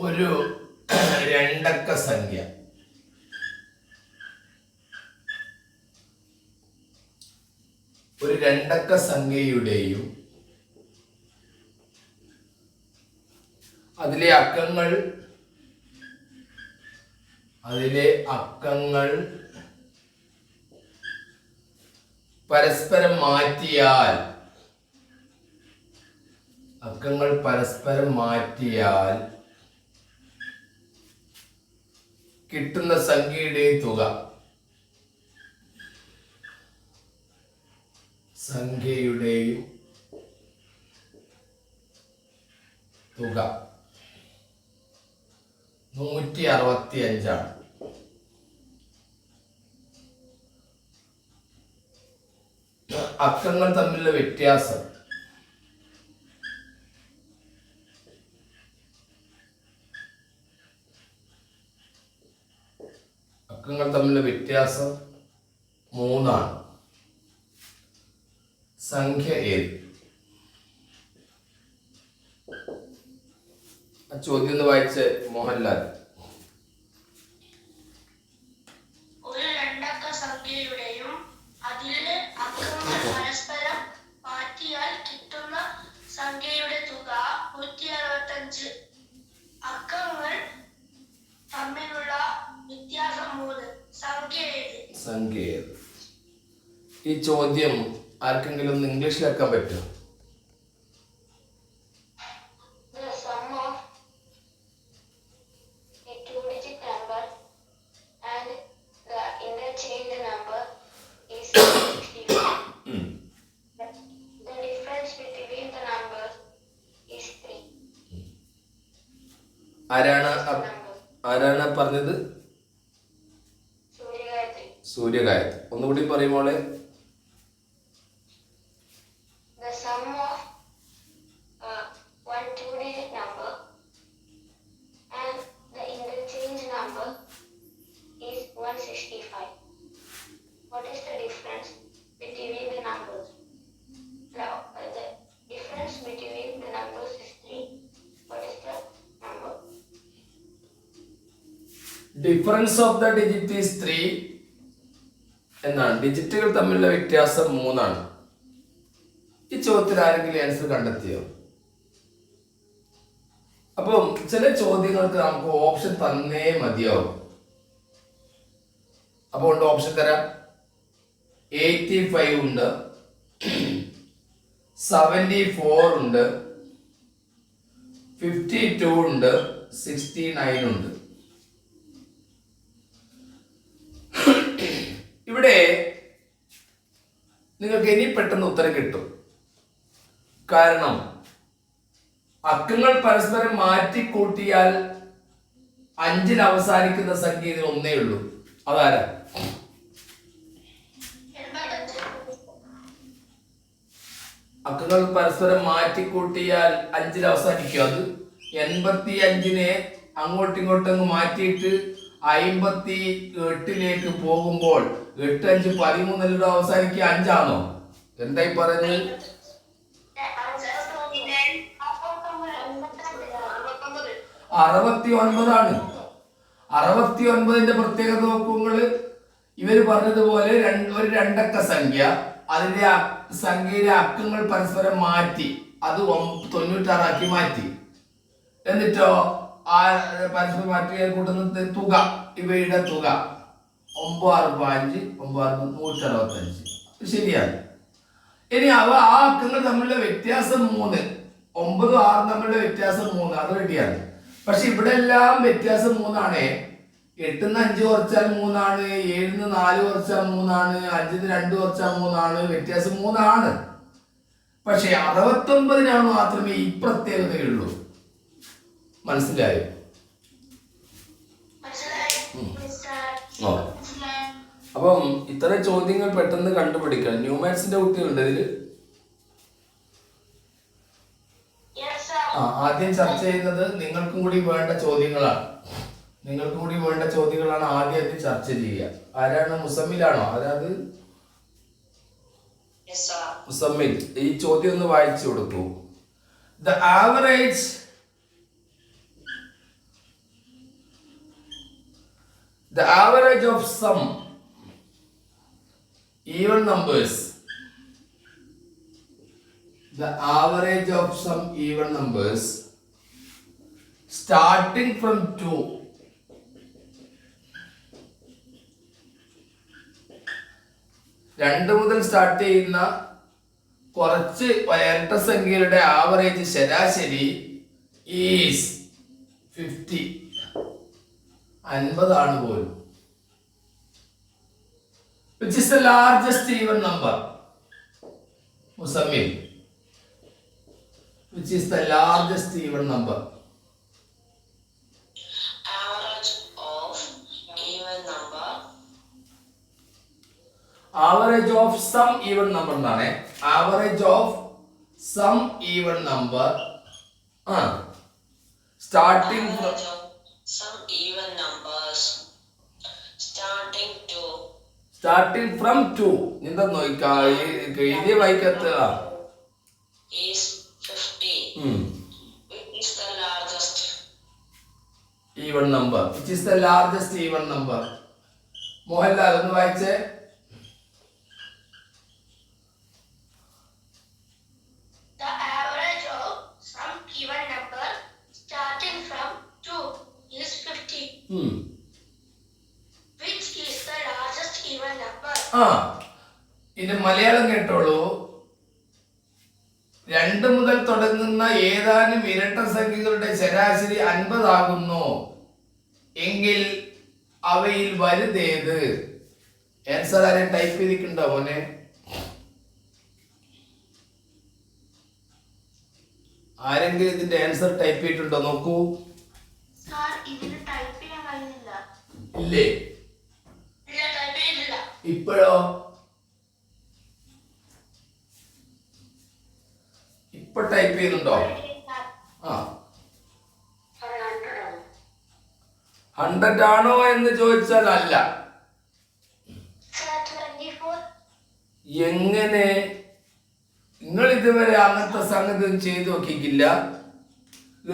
ഒരു രണ്ടക്ക സംഖ്യ സംഖ്യയുടെയും അതിലെ അക്കങ്ങൾ പരസ്പരം മാറ്റിയാൽ കിട്ടുന്ന സംഖ്യയുടെ തുക സംഖ്യയുടെയും തുക 165 അക്കങ്ങൾ തമ്മിലുള്ള വ്യത്യാസം അക്കങ്ങൾ തമ്മിലുള്ള വ്യത്യാസം 3 ആണ്. സംഖ്യ ഏത്? ആ ചോദ്യം ഒന്ന് വായിച്ച് മോഹൻലാൽ. ഒരു രണ്ടക്ക സംഖ്യയുടെയും അതിലെ അക്കങ്ങൾ പരസ്പരം മാറ്റിയാൽ കിട്ടുന്ന സംഖ്യയുടെ തുക 165. അക്കങ്ങൾ തമ്മിലുള്ള വ്യത്യാസം 3. സംഖ്യ ഏത്? ഈ ചോദ്യം ആർക്കെങ്കിലും ഒന്ന് ഇംഗ്ലീഷിലാക്കാൻ പറ്റുമോ? ആരാണ് പറഞ്ഞത്? സൂര്യഗായത്രി. ഒന്നുകൂടി പറയുമോളെ. Difference of the digit is 3 എന്നാണ്. ഡിജിറ്റുകൾ തമ്മിലുള്ള വ്യത്യാസം 3 ആണ്. ഈ ചോദ്യത്തിൽ ആരെങ്കിലും ആൻസർ കണ്ടെത്തിയോ? അപ്പം ചില ചോദ്യങ്ങൾക്ക് നമുക്ക് ഓപ്ഷൻ തന്നേ മതിയാവും. അപ്പോൾ ഓപ്ഷൻ തരാം. 85 ഉണ്ട്, 74 ഉണ്ട്, 52 ഉണ്ട്, 69 ഉണ്ട്. ഇവിടെ നിങ്ങൾക്ക് ഇനി പെട്ടെന്ന് ഉത്തരം കിട്ടും. കാരണം അക്കങ്ങൾ പരസ്പരം മാറ്റിക്കൂട്ടിയാൽ 5-ൽ അവസാനിക്കുന്ന സംഖ്യ ഇതിൽ ഒന്നേ ഉള്ളൂ. അതാരാ? അക്കങ്ങൾ പരസ്പരം മാറ്റിക്കൂട്ടിയാൽ 5-ൽ അവസാനിക്കും. അത് 85-നെ അങ്ങോട്ടും ഇങ്ങോട്ടും മാറ്റിയിട്ട് 58-ലേക്ക് പോകുമ്പോൾ 8 5 13 അവസാനിക്കുക 5 ആണോ? എന്തായി പറയുന്നത്? 69 ആണ്. 69ന്റെ പ്രത്യേകത നോക്കുമ്പോൾ ഇവര് പറഞ്ഞതുപോലെ ഒരു രണ്ടക്ക സംഖ്യ, അതിന്റെ സംഖ്യയിലെ അക്കങ്ങൾ പരസ്പരം മാറ്റി അത് 96 ആക്കി മാറ്റി. എന്നിട്ടോ ആ പരസ്പരം മാറ്റിയ കൂട്ടുന്ന തുക, ഇവയുടെ തുക 965 165. ശരിയാണ്. ഇനി ആ അക്കങ്ങൾ തമ്മിലുള്ള വ്യത്യാസം 3, 9 6 തമ്മിലുള്ള വ്യത്യാസം 3, അത് റെഡിയാണ്. പക്ഷെ ഇവിടെ എല്ലാം വ്യത്യാസം 3 ആണ്. 8-ന്ന് 5 കുറച്ചാൽ 3 ആണ്, 7-ന്ന് 4 കുറച്ചാൽ 3 ആണ്, 5-ന്ന് 2 കുറച്ചാൽ 3 ആണ്. വ്യത്യാസം 3 ആണ്. പക്ഷെ 69-നാണ് മാത്രമേ ഈ പ്രത്യേകതയുള്ളൂ. മനസ്സിലായോ? അപ്പം ഇത്തരം ചോദ്യങ്ങൾ പെട്ടെന്ന് കണ്ടുപിടിക്കണം. ന്യൂമാത്സിന്റെ കുട്ടികളുണ്ട് ഇതില്. ആദ്യം ചർച്ച ചെയ്യുന്നത് നിങ്ങൾക്കും കൂടി വേണ്ട ചോദ്യങ്ങളാണ്. ആദ്യം ചർച്ച ചെയ്യുക. ആരാണ്? മുസമ്മിലാണോ? അതായത് മുസമ്മിൽ ഈ ചോദ്യം ഒന്ന് വായിച്ചു കൊടുക്കൂ. The average The average of some even numbers. The average of some even numbers starting from 2. രണ്ട് മുതൽ സ്റ്റാർട്ട് ചെയ്യുന്ന കുറച്ച് ഇരട്ട സംഖ്യയുടെ ആവറേജ് ശരാശരി ഈസ് 50. 50 ആണ് പോലും. Which is the largest even number? Musammil. Which is the largest even number? Average of even number. Average of some even number എന്നാണ്. Average of some even number. Starting from Average of some even numbers starting from 2 എന്താ നോക്കാ എഴുതിയ വായിക്കത്ത is 50. Which is the largest even number? Which is the largest even number? Mohanlal ഒന്ന് വായിച്ചേ. The average of some even number starting from 2 is 50. Which is the largest even number? ഇത് മലയാളം കേട്ടോളൂ. 2 മുതൽ തുടങ്ങുന്ന ഏതാനും ഇരട്ട സംഖ്യകളുടെ ശരാശരി 50 ആകുന്നു എങ്കിൽ അവയിൽ വലുതേത്? ആൻസർ ആരെ ടൈപ്പ് ചെയ്തിട്ടുണ്ടോ മോനെ? ആരെങ്കിലും ഇതിന്റെ ആൻസർ ടൈപ്പ് ചെയ്തിട്ടുണ്ടോ നോക്കൂ. സാർ ഇതിന് ടൈപ്പ് ചെയ്യാൻ കഴിയുന്നില്ല. ഇല്ലേ? ഇല്ല, ടൈപ്പ് ചെയ്തില്ല. ഇപ്പോഴോ? ഇപ്പൊ ടൈപ്പ് ചെയ്യുന്നുണ്ടോ? 100 ആണോ എന്ന് ചോദിച്ചാൽ അല്ല. എങ്ങനെ? നിങ്ങൾ ഇതുവരെ അങ്ങനത്തെ സംഗതി ചെയ്തു നോക്കിക്കില്ല.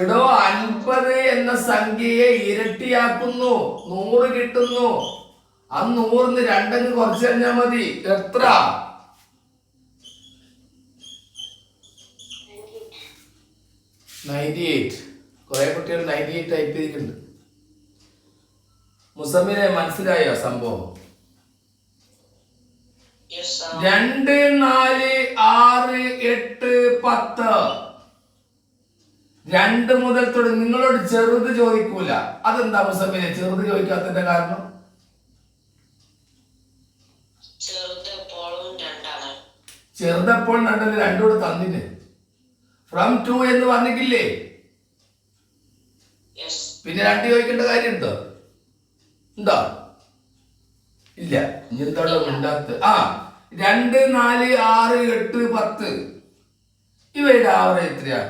ഇടോ 50 എന്ന സംഖ്യയെ ഇരട്ടിയാക്കുന്നു, 100 കിട്ടുന്നു. ആ 100ന് 2 കുറച്ച് കഴിഞ്ഞാൽ മതി. എത്ര? 98. കുറെ കുട്ടികൾ 98 ടൈപ്പ് ചെയ്തിട്ടുണ്ട്. മുസമ്മിനെ മനസ്സിലായോ സംഭവം? 2, 4, 6, 8, 10. 2 മുതൽ തുടങ്ങി. നിങ്ങളോട് ചെറുത് ചോദിക്കൂല. അതെന്താ മുസമ്മിനെ ചെറുത് ചോദിക്കാത്തതിന്റെ കാരണം? ചെറുതപ്പോൾ 2 രണ്ടോട് തന്നിന്. ഫ്രം 2 എന്ന് പറഞ്ഞിട്ടില്ലേ? പിന്നെ 2 ചോദിക്കേണ്ട കാര്യമുണ്ടോ? ഉണ്ടോ? ഇല്ല. ഇനി എന്തോടെ ഉണ്ടാത്ത 2, 4, 6, 8, 10 ഇവയുടെ ആവറേജ് എത്രയാ?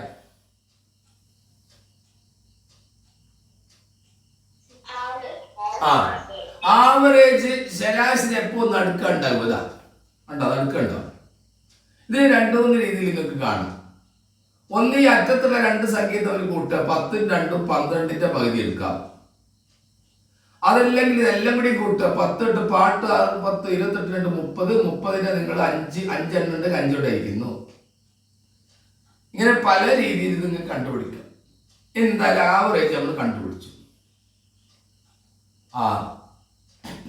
ആവറേജ് ശരാശരി എപ്പോ നടുക്കുണ്ടാവുക? ഉണ്ടോ? നടുക്കുണ്ടോ? ഇതിന് 2-3 രീതിയിൽ നിങ്ങൾക്ക് കാണാം. ഒന്ന് ഈ അറ്റത്തുള്ള 2 സംഖ്യ തമ്മിൽ കൂട്ടുക. 10 2 12ന്റെ പകുതി എടുക്കാം. അതല്ലെങ്കിൽ ഇതെല്ലാം കൂടി കൂട്ടുക. 10 8 പാട്ട് 6 10 28 2 30. 30നെ നിങ്ങൾ 5 എണ്ണുണ്ട് 5 ഇരിക്കുന്നു. ഇങ്ങനെ പല രീതിയിൽ നിങ്ങൾക്ക് കണ്ടുപിടിക്കാം. എന്തായാലും ആവറേജ് നമ്മൾ കണ്ടുപിടിച്ചു.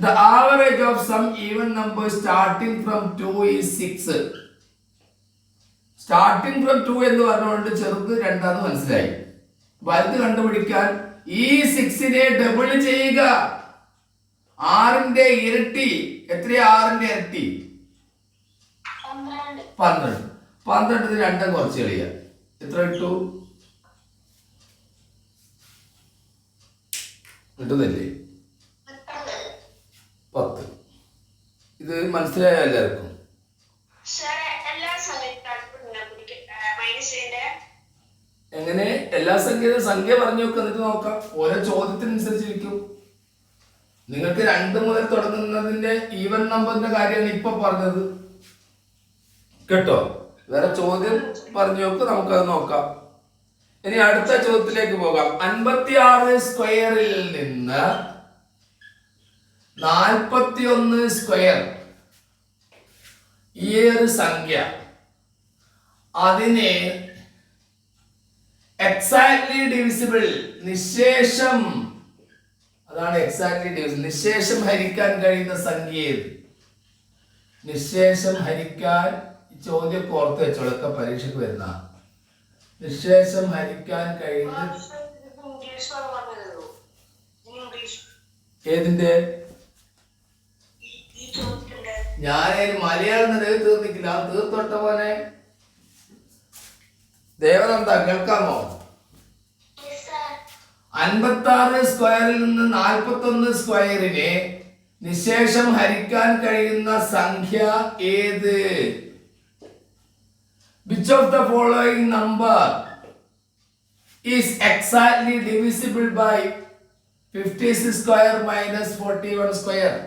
The average of some even number starting from 2 is 6. Starting from 2 എന്ന് പറഞ്ഞുകൊണ്ട് ചെറുത് 2 മനസ്സിലായി. വലുത് കണ്ടുപിടിക്കാൻ ഈ 6നെ ഡബിൾ ചെയ്യുക. 6ന്റെ ഇരട്ടി എത്രയാ? 6ന്റെ ഇരട്ടി 12. 12 2 കുറച്ച് കളിയ എത്ര കിട്ടു? കിട്ടുന്നില്ലേ? 10. ഇത് മനസ്സിലായ എല്ലാവർക്കും? എങ്ങനെ? എല്ലാ സംഖ്യയും സംഖ്യ പറഞ്ഞു നോക്കുക, എന്നിട്ട് നോക്കാം. ഓരോ ചോദ്യത്തിനനുസരിച്ചിരിക്കും. നിങ്ങൾക്ക് 2 മുതൽ തുടങ്ങുന്നതിന്റെ ഈവൻ നമ്പറിന്റെ കാര്യമാണ് ഇപ്പൊ പറഞ്ഞത് കേട്ടോ. വേറെ ചോദ്യം പറഞ്ഞു നോക്ക്, നമുക്കത് നോക്കാം. ഇനി അടുത്ത ചോദ്യത്തിലേക്ക് പോകാം. 56 സ്ക്വയറിൽ നിന്ന് 41 സ്ക്വയർ ഈ ഒരു സംഖ്യ അതിനെ എക്സാക്ട്ലി ഡിവിസിബിൾ നിശേഷം, അതാണ് എക്സാക്ട്ലി ഡിവിസിബിൾ, നിശേഷം ഹരിക്കാൻ കഴിയുന്ന സംഖ്യ ഏത്? നിശേഷം ഹരിക്കാൻ, ഈ ചോദ്യം ഓർത്ത് വെച്ചോളൊക്കെ പരീക്ഷയ്ക്ക് വരുന്ന, നിശേഷം ഹരിക്കാൻ കഴിയുന്ന ഏതിന്റെ? ഞാൻ മലയാളം തീർന്നിക്കില്ല, അത് തീർത്തോട്ട പോലെ. ദേവനന്ദ കേൾക്കാമോ? 56 സ്ക്വയറിൽ നിന്ന് 41 സ്ക്വയറിനെ നിശേഷം ഹരിക്കാൻ കഴിയുന്ന സംഖ്യ ഏത്? Which of the following number is exactly divisible by 56 square minus 41 square?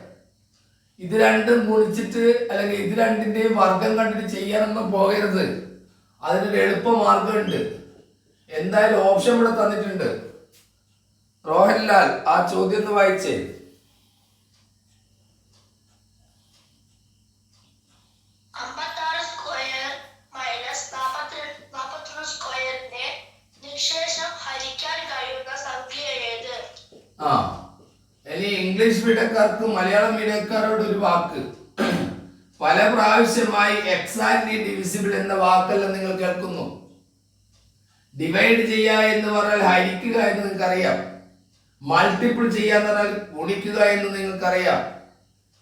ഇത് രണ്ടും ഗുണിച്ചിട്ട് അല്ലെങ്കിൽ ഇത് രണ്ടിന്റെയും വർഗം കണ്ടിട്ട് ചെയ്യാനൊന്നും പോകരുത്. അതിനൊരു എളുപ്പ മാർഗമുണ്ട്. എന്തായാലും ഓപ്ഷൻ ഇവിടെ തന്നിട്ടുണ്ട്. റോഹൻലാൽ ആ ചോദ്യം ഒന്ന് വായിച്ചേ. 56 സ്ക്വയർ മൈനസ് 41 സ്ക്വയറിനെ നിശേഷം ഹരിക്കാൻ കഴിയുന്ന സംഖ്യ ഏത്? ഇനി ഇംഗ്ലീഷ് മീഡിയക്കാർക്ക് മലയാളം മീഡിയക്കാരോട് ഒരു വാക്ക്. പല പ്രാവശ്യമായി എക്സാക്ട്ലി ഡിവിസിബിൾ എന്ന വാക്കെല്ലാം നിങ്ങൾ കേൾക്കുന്നു. ഡിവൈഡ് ചെയ്യുക എന്ന് പറഞ്ഞാൽ ഹരിക്കുക എന്ന് നിങ്ങൾക്കറിയാം. മൾട്ടിപ്പിൾ ചെയ്യാന്ന് പറഞ്ഞാൽ ഗുണിക്കുക എന്ന് നിങ്ങൾക്കറിയാം.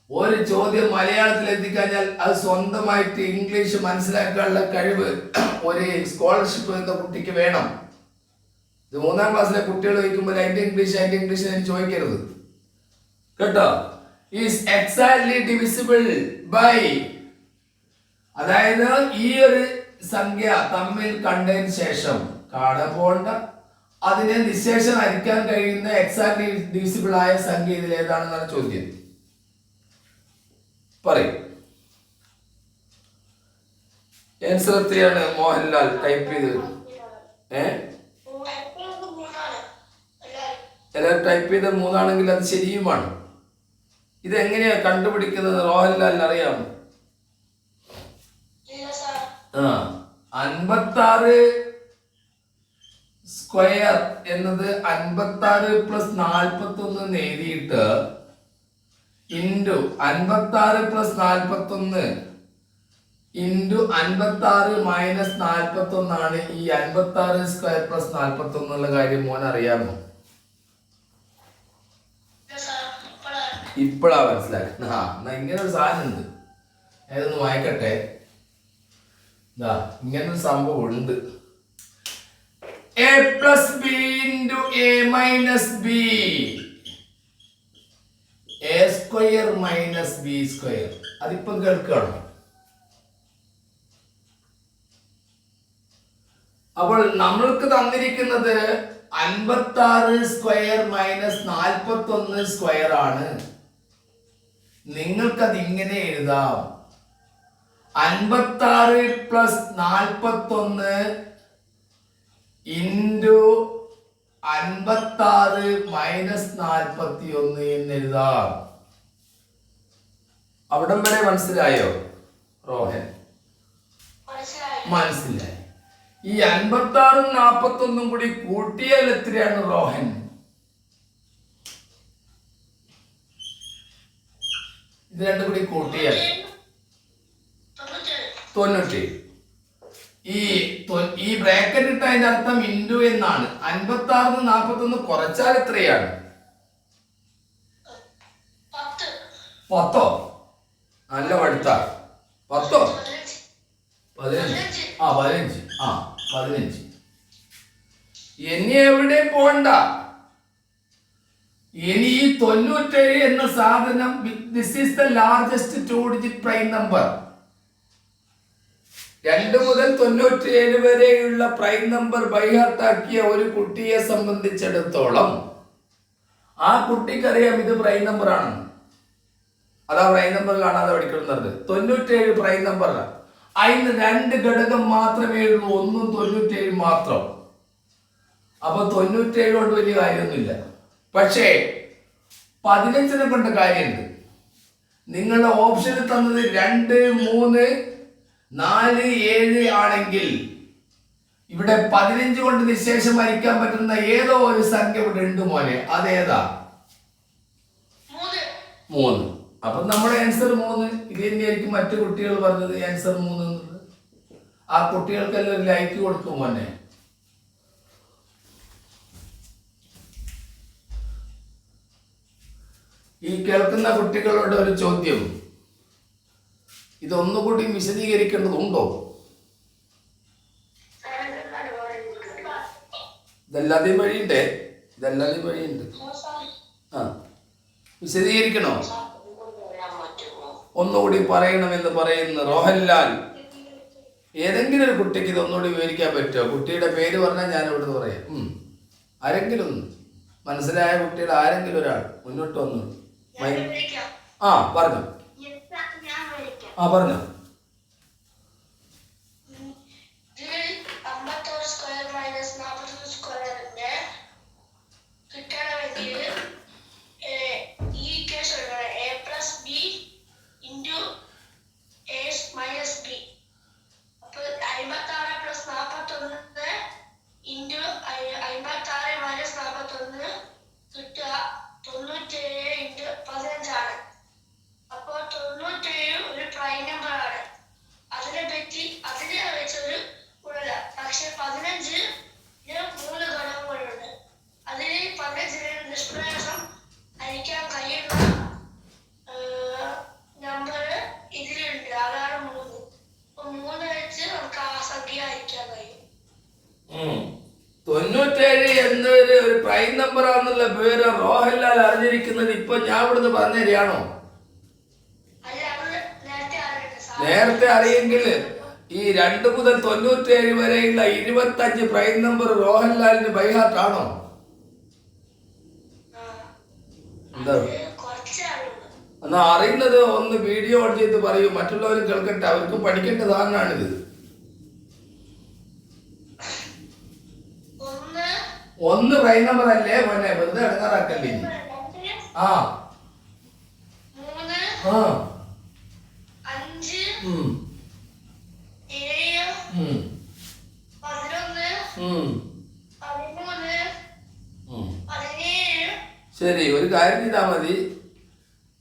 ഒരു ചോദ്യം മലയാളത്തിൽ എത്തിക്കഴിഞ്ഞാൽ അത് സ്വന്തമായിട്ട് ഇംഗ്ലീഷ് മനസ്സിലാക്കാനുള്ള കഴിവ് ഒരു സ്കോളർഷിപ്പ് എന്ന കുട്ടിക്ക് വേണം. ഇത് 3ാം ക്ലാസ്സിലെ കുട്ടികൾ ചോദിക്കുമ്പോൾ അതിന്റെ ഇംഗ്ലീഷ് എനിക്ക് ചോദിക്കരുത് കേട്ടോ. ഈസ് എക്സാക്ട്ലി ഡിവിസിബിൾ ബൈ, അതായത് ഈ ഒരു സംഖ്യ തമ്മിൽ കണ്ടതിന് ശേഷം കാണാൻ പോകണ്ട, അതിനെ നിശേഷം ഹരിക്കാൻ കഴിയുന്ന എക്സാക്ട്ലി ഡിവിസിബിൾ ആയ സംഖ്യ ഇതിൽ ഏതാണെന്നാണ് ചോദ്യം. പറയും. ആൻസർ എത്രയാണ് മോഹൻലാൽ ടൈപ്പ് ചെയ്ത്? എല്ലാവരും ടൈപ്പ് ചെയ്ത 3 ആണെങ്കിൽ അത് ശരിയുമാണ്. ഇതെങ്ങനെയാ കണ്ടുപിടിക്കുന്നത് മോഹൻലാലിന് അറിയാമോ? 56 സ്ക്വയർ എന്നത് 56 പ്ലസ് 41 എഴുതിയിട്ട് ഇൻറ്റു 56 പ്ലസ് 41 ഇൻറ്റു 56 മൈനസ് 41 ആണ് ഈ 56 സ്ക്വയർ പ്ലസ് 41 എന്നുള്ള കാര്യം മോൻ അറിയാമോ? ഇപ്പോഴാ മനസ്സിലാക്കുന്നത്. ഇങ്ങനെ ഒരു സാധനം ഉണ്ട്, ഏതൊന്ന് വായിക്കട്ടെ. ഇങ്ങനൊരു സംഭവം ഉണ്ട്. A plus B into A minus B, A square minus B square. അതിപ്പം കേൾക്കണം. അപ്പോൾ നമ്മൾക്ക് തന്നിരിക്കുന്നത് 56 സ്ക്വയർ മൈനസ് 41 സ്ക്വയർ ആണ്. നിങ്ങൾക്കത് ഇങ്ങനെ എഴുതാം: 56 പ്ലസ് 41 ഇൻറ്റു 56 മൈനസ് 41 എന്ന് എഴുതാം. അവിടം വരെ മനസ്സിലായോ റോഹൻ? മനസ്സിലായി. ഈ 56 41 കൂടി കൂട്ടിയാൽ എത്രയാണ് റോഹൻ? ഇത് രണ്ടും കൂടി കൂട്ടിയാൽ 97. ഈ ബ്രാക്കറ്റ് ഇട്ട അതിന്റെ അർത്ഥം ഇൻഡു എന്നാണ്. 56 41 കുറച്ചാൽ എത്രയാണ്? 10. നല്ല പഠിത്ത 10 15. 15. ഇനി എവിടെ പോണ്ട. ഇനി ഈ 97 എന്ന സാധനം, this is the largest 2 digit prime number. 2 മുതൽ 97 വരെയുള്ള പ്രൈം നമ്പർ ബൈഹാർട്ടാക്കിയ ഒരു കുട്ടിയെ സംബന്ധിച്ചിടത്തോളം ആ കുട്ടിക്കറിയാം ഇത് പ്രൈം നമ്പർ ആണ്. അതാ പ്രൈം നമ്പർ കാണാതെ പഠിക്കുന്നത്. 97 പ്രൈം നമ്പറാണ്. അതിന് 2 ഘടകം മാത്രമേ ഉള്ളൂ, 1 97 മാത്രം. അപ്പൊ 97 കൊണ്ട് വലിയ കാര്യമൊന്നുമില്ല. പക്ഷേ 15 കൊണ്ട് കാര്യമുണ്ട്. നിങ്ങളുടെ ഓപ്ഷനിൽ തന്നത് 2, 3, 4, 7 ആണെങ്കിൽ ഇവിടെ 15 കൊണ്ട് നിശേഷം ഹരിക്കാൻ പറ്റുന്ന ഏതോ ഒരു സംഖ്യ ഇവിടെ ഉണ്ട് മോനെ. അതേതാ? 3. അപ്പൊ നമ്മുടെ ആൻസർ 3. ഇത് തന്നെയായിരിക്കും മറ്റു കുട്ടികൾ പറഞ്ഞത് ആൻസർ 3 എന്നുള്ളത്. ആ കുട്ടികൾക്കെല്ലാം ഒരു ലൈക്ക് കൊടുക്കും മോനെ. ഈ കേൾക്കുന്ന കുട്ടികളോട് ഒരു ചോദ്യം, ഇതൊന്നുകൂടി വിശദീകരിക്കേണ്ടതുണ്ടോ? ഇതെല്ലാതെയും വഴിയുണ്ട്. ആ, വിശദീകരിക്കണോ? ഒന്നുകൂടി പറയണമെന്ന് പറയുന്നു റോഹൻലാൽ. ഏതെങ്കിലും ഒരു കുട്ടിക്ക് ഇതൊന്നുകൂടി വിവരിക്കാൻ പറ്റുമോ? കുട്ടിയുടെ പേര് പറഞ്ഞാൽ ഞാൻ ഇവിടുന്ന് പറയാം. ആരെങ്കിലും ഒന്ന് മനസ്സിലായ കുട്ടിയുടെ ആരെങ്കിലും ഒരാൾ മുന്നോട്ട് വന്നു. പറഞ്ഞോ. പറഞ്ഞോ. എന്നൊരു പ്രൈം നമ്പർ ആണെന്നുള്ള പേര് റോഹൻലാൽ അറിഞ്ഞിരിക്കുന്നത് ഇപ്പൊ ഞാൻ ഇവിടുന്ന് പറഞ്ഞുതരികയാണോ? നേരത്തെ അറിയെങ്കിൽ ഈ 2 മുതൽ 97 വരെയുള്ള 25 പ്രൈം നമ്പർ റോഹൻലാലിന് ബൈഹാർട്ടാണോ? എന്താ എന്നാ അറിയുന്നത് ഒന്ന് വീഡിയോ ഓൺ ചെയ്ത് പറയൂ, മറ്റുള്ളവരും കേൾക്കട്ടെ, അവർക്ക് പഠിക്കേണ്ട സാധനമാണിത്. 1 പ്രൈം നമ്പർ അല്ലേ മോനെ, വെറുതെ ഇടങ്ങാറാക്കല്ലേ. 5, ശരി, ഒരു കാര്യം ചെയ്താൽ മതി.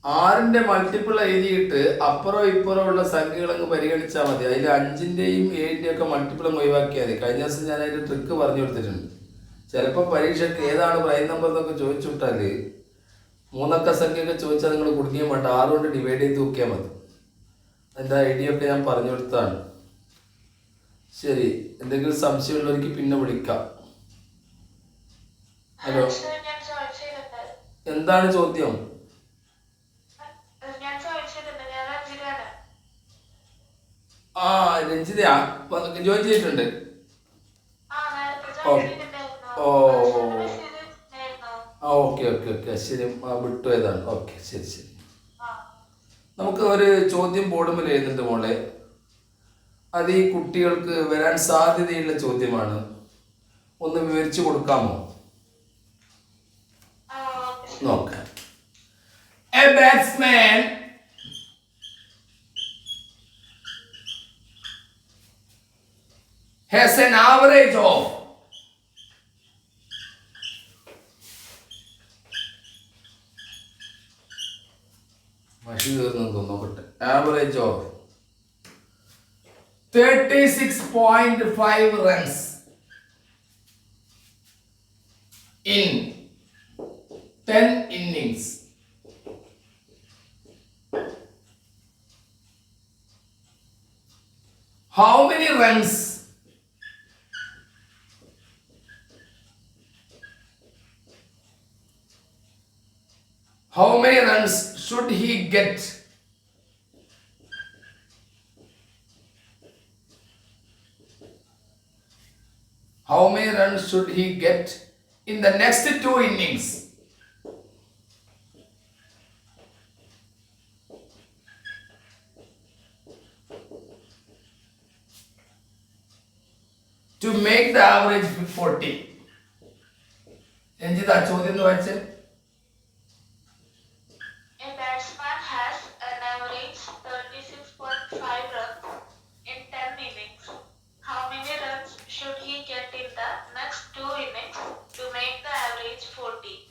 6ന്റെ മൾട്ടിപ്പിൾ എഴുതിയിട്ട് അപ്പുറം ഇപ്പുറം ഉള്ള സംഖ്യകളങ്ങ് പരിഗണിച്ചാൽ മതി. അതിൽ 5ന്റെയും 7ന്റെയും ഒക്കെ മൾട്ടിപ്പിളും ഒഴിവാക്കിയാൽ മതി. കഴിഞ്ഞ ദിവസം ഞാൻ അതിന്റെ ട്രിക്ക് പറഞ്ഞു കൊടുത്തിട്ടുണ്ട്. ചിലപ്പോൾ പരീക്ഷയ്ക്ക് ഏതാണ് പ്രൈം നമ്പർ എന്നൊക്കെ ചോദിച്ചു വിട്ടാൽ 3 അക്ക സംഖ്യയൊക്കെ ചോദിച്ചാൽ നിങ്ങൾ കുടുങ്ങിയ വേണ്ട, 6 കൊണ്ട് ഡിവൈഡ് ചെയ്ത് നോക്കിയാൽ മതി. അതിൻ്റെ ഐഡിയ ഒക്കെ ഞാൻ പറഞ്ഞു കൊടുത്താണ്. ശരി, എന്തെങ്കിലും സംശയമുള്ളവർക്ക് പിന്നെ വിളിക്കാം. ഹലോ, എന്താണ് ചോദ്യം? രഞ്ജിതയാ ജോയിൻ ചെയ്തിട്ടുണ്ട്. ഓക്കെ ശരി, വിട്ടു ഏതാണ്? ഓക്കെ, ശരി. നമുക്ക് ഒരു ചോദ്യം ബോർഡുമിൽ എഴുതുന്നുണ്ട് മോളെ. അത് ഈ കുട്ടികൾക്ക് വരാൻ സാധ്യതയുള്ള ചോദ്യമാണ്. ഒന്ന് വിവരിച്ചു കൊടുക്കാമോ? നോക്കാം. A batsman has an average of average of 36.5 runs in 10 innings. How many runs should he get in the next 2 innings? To make the average 40. Ranjitha ചോദ്യം എന്ന് വായിച്ചേ.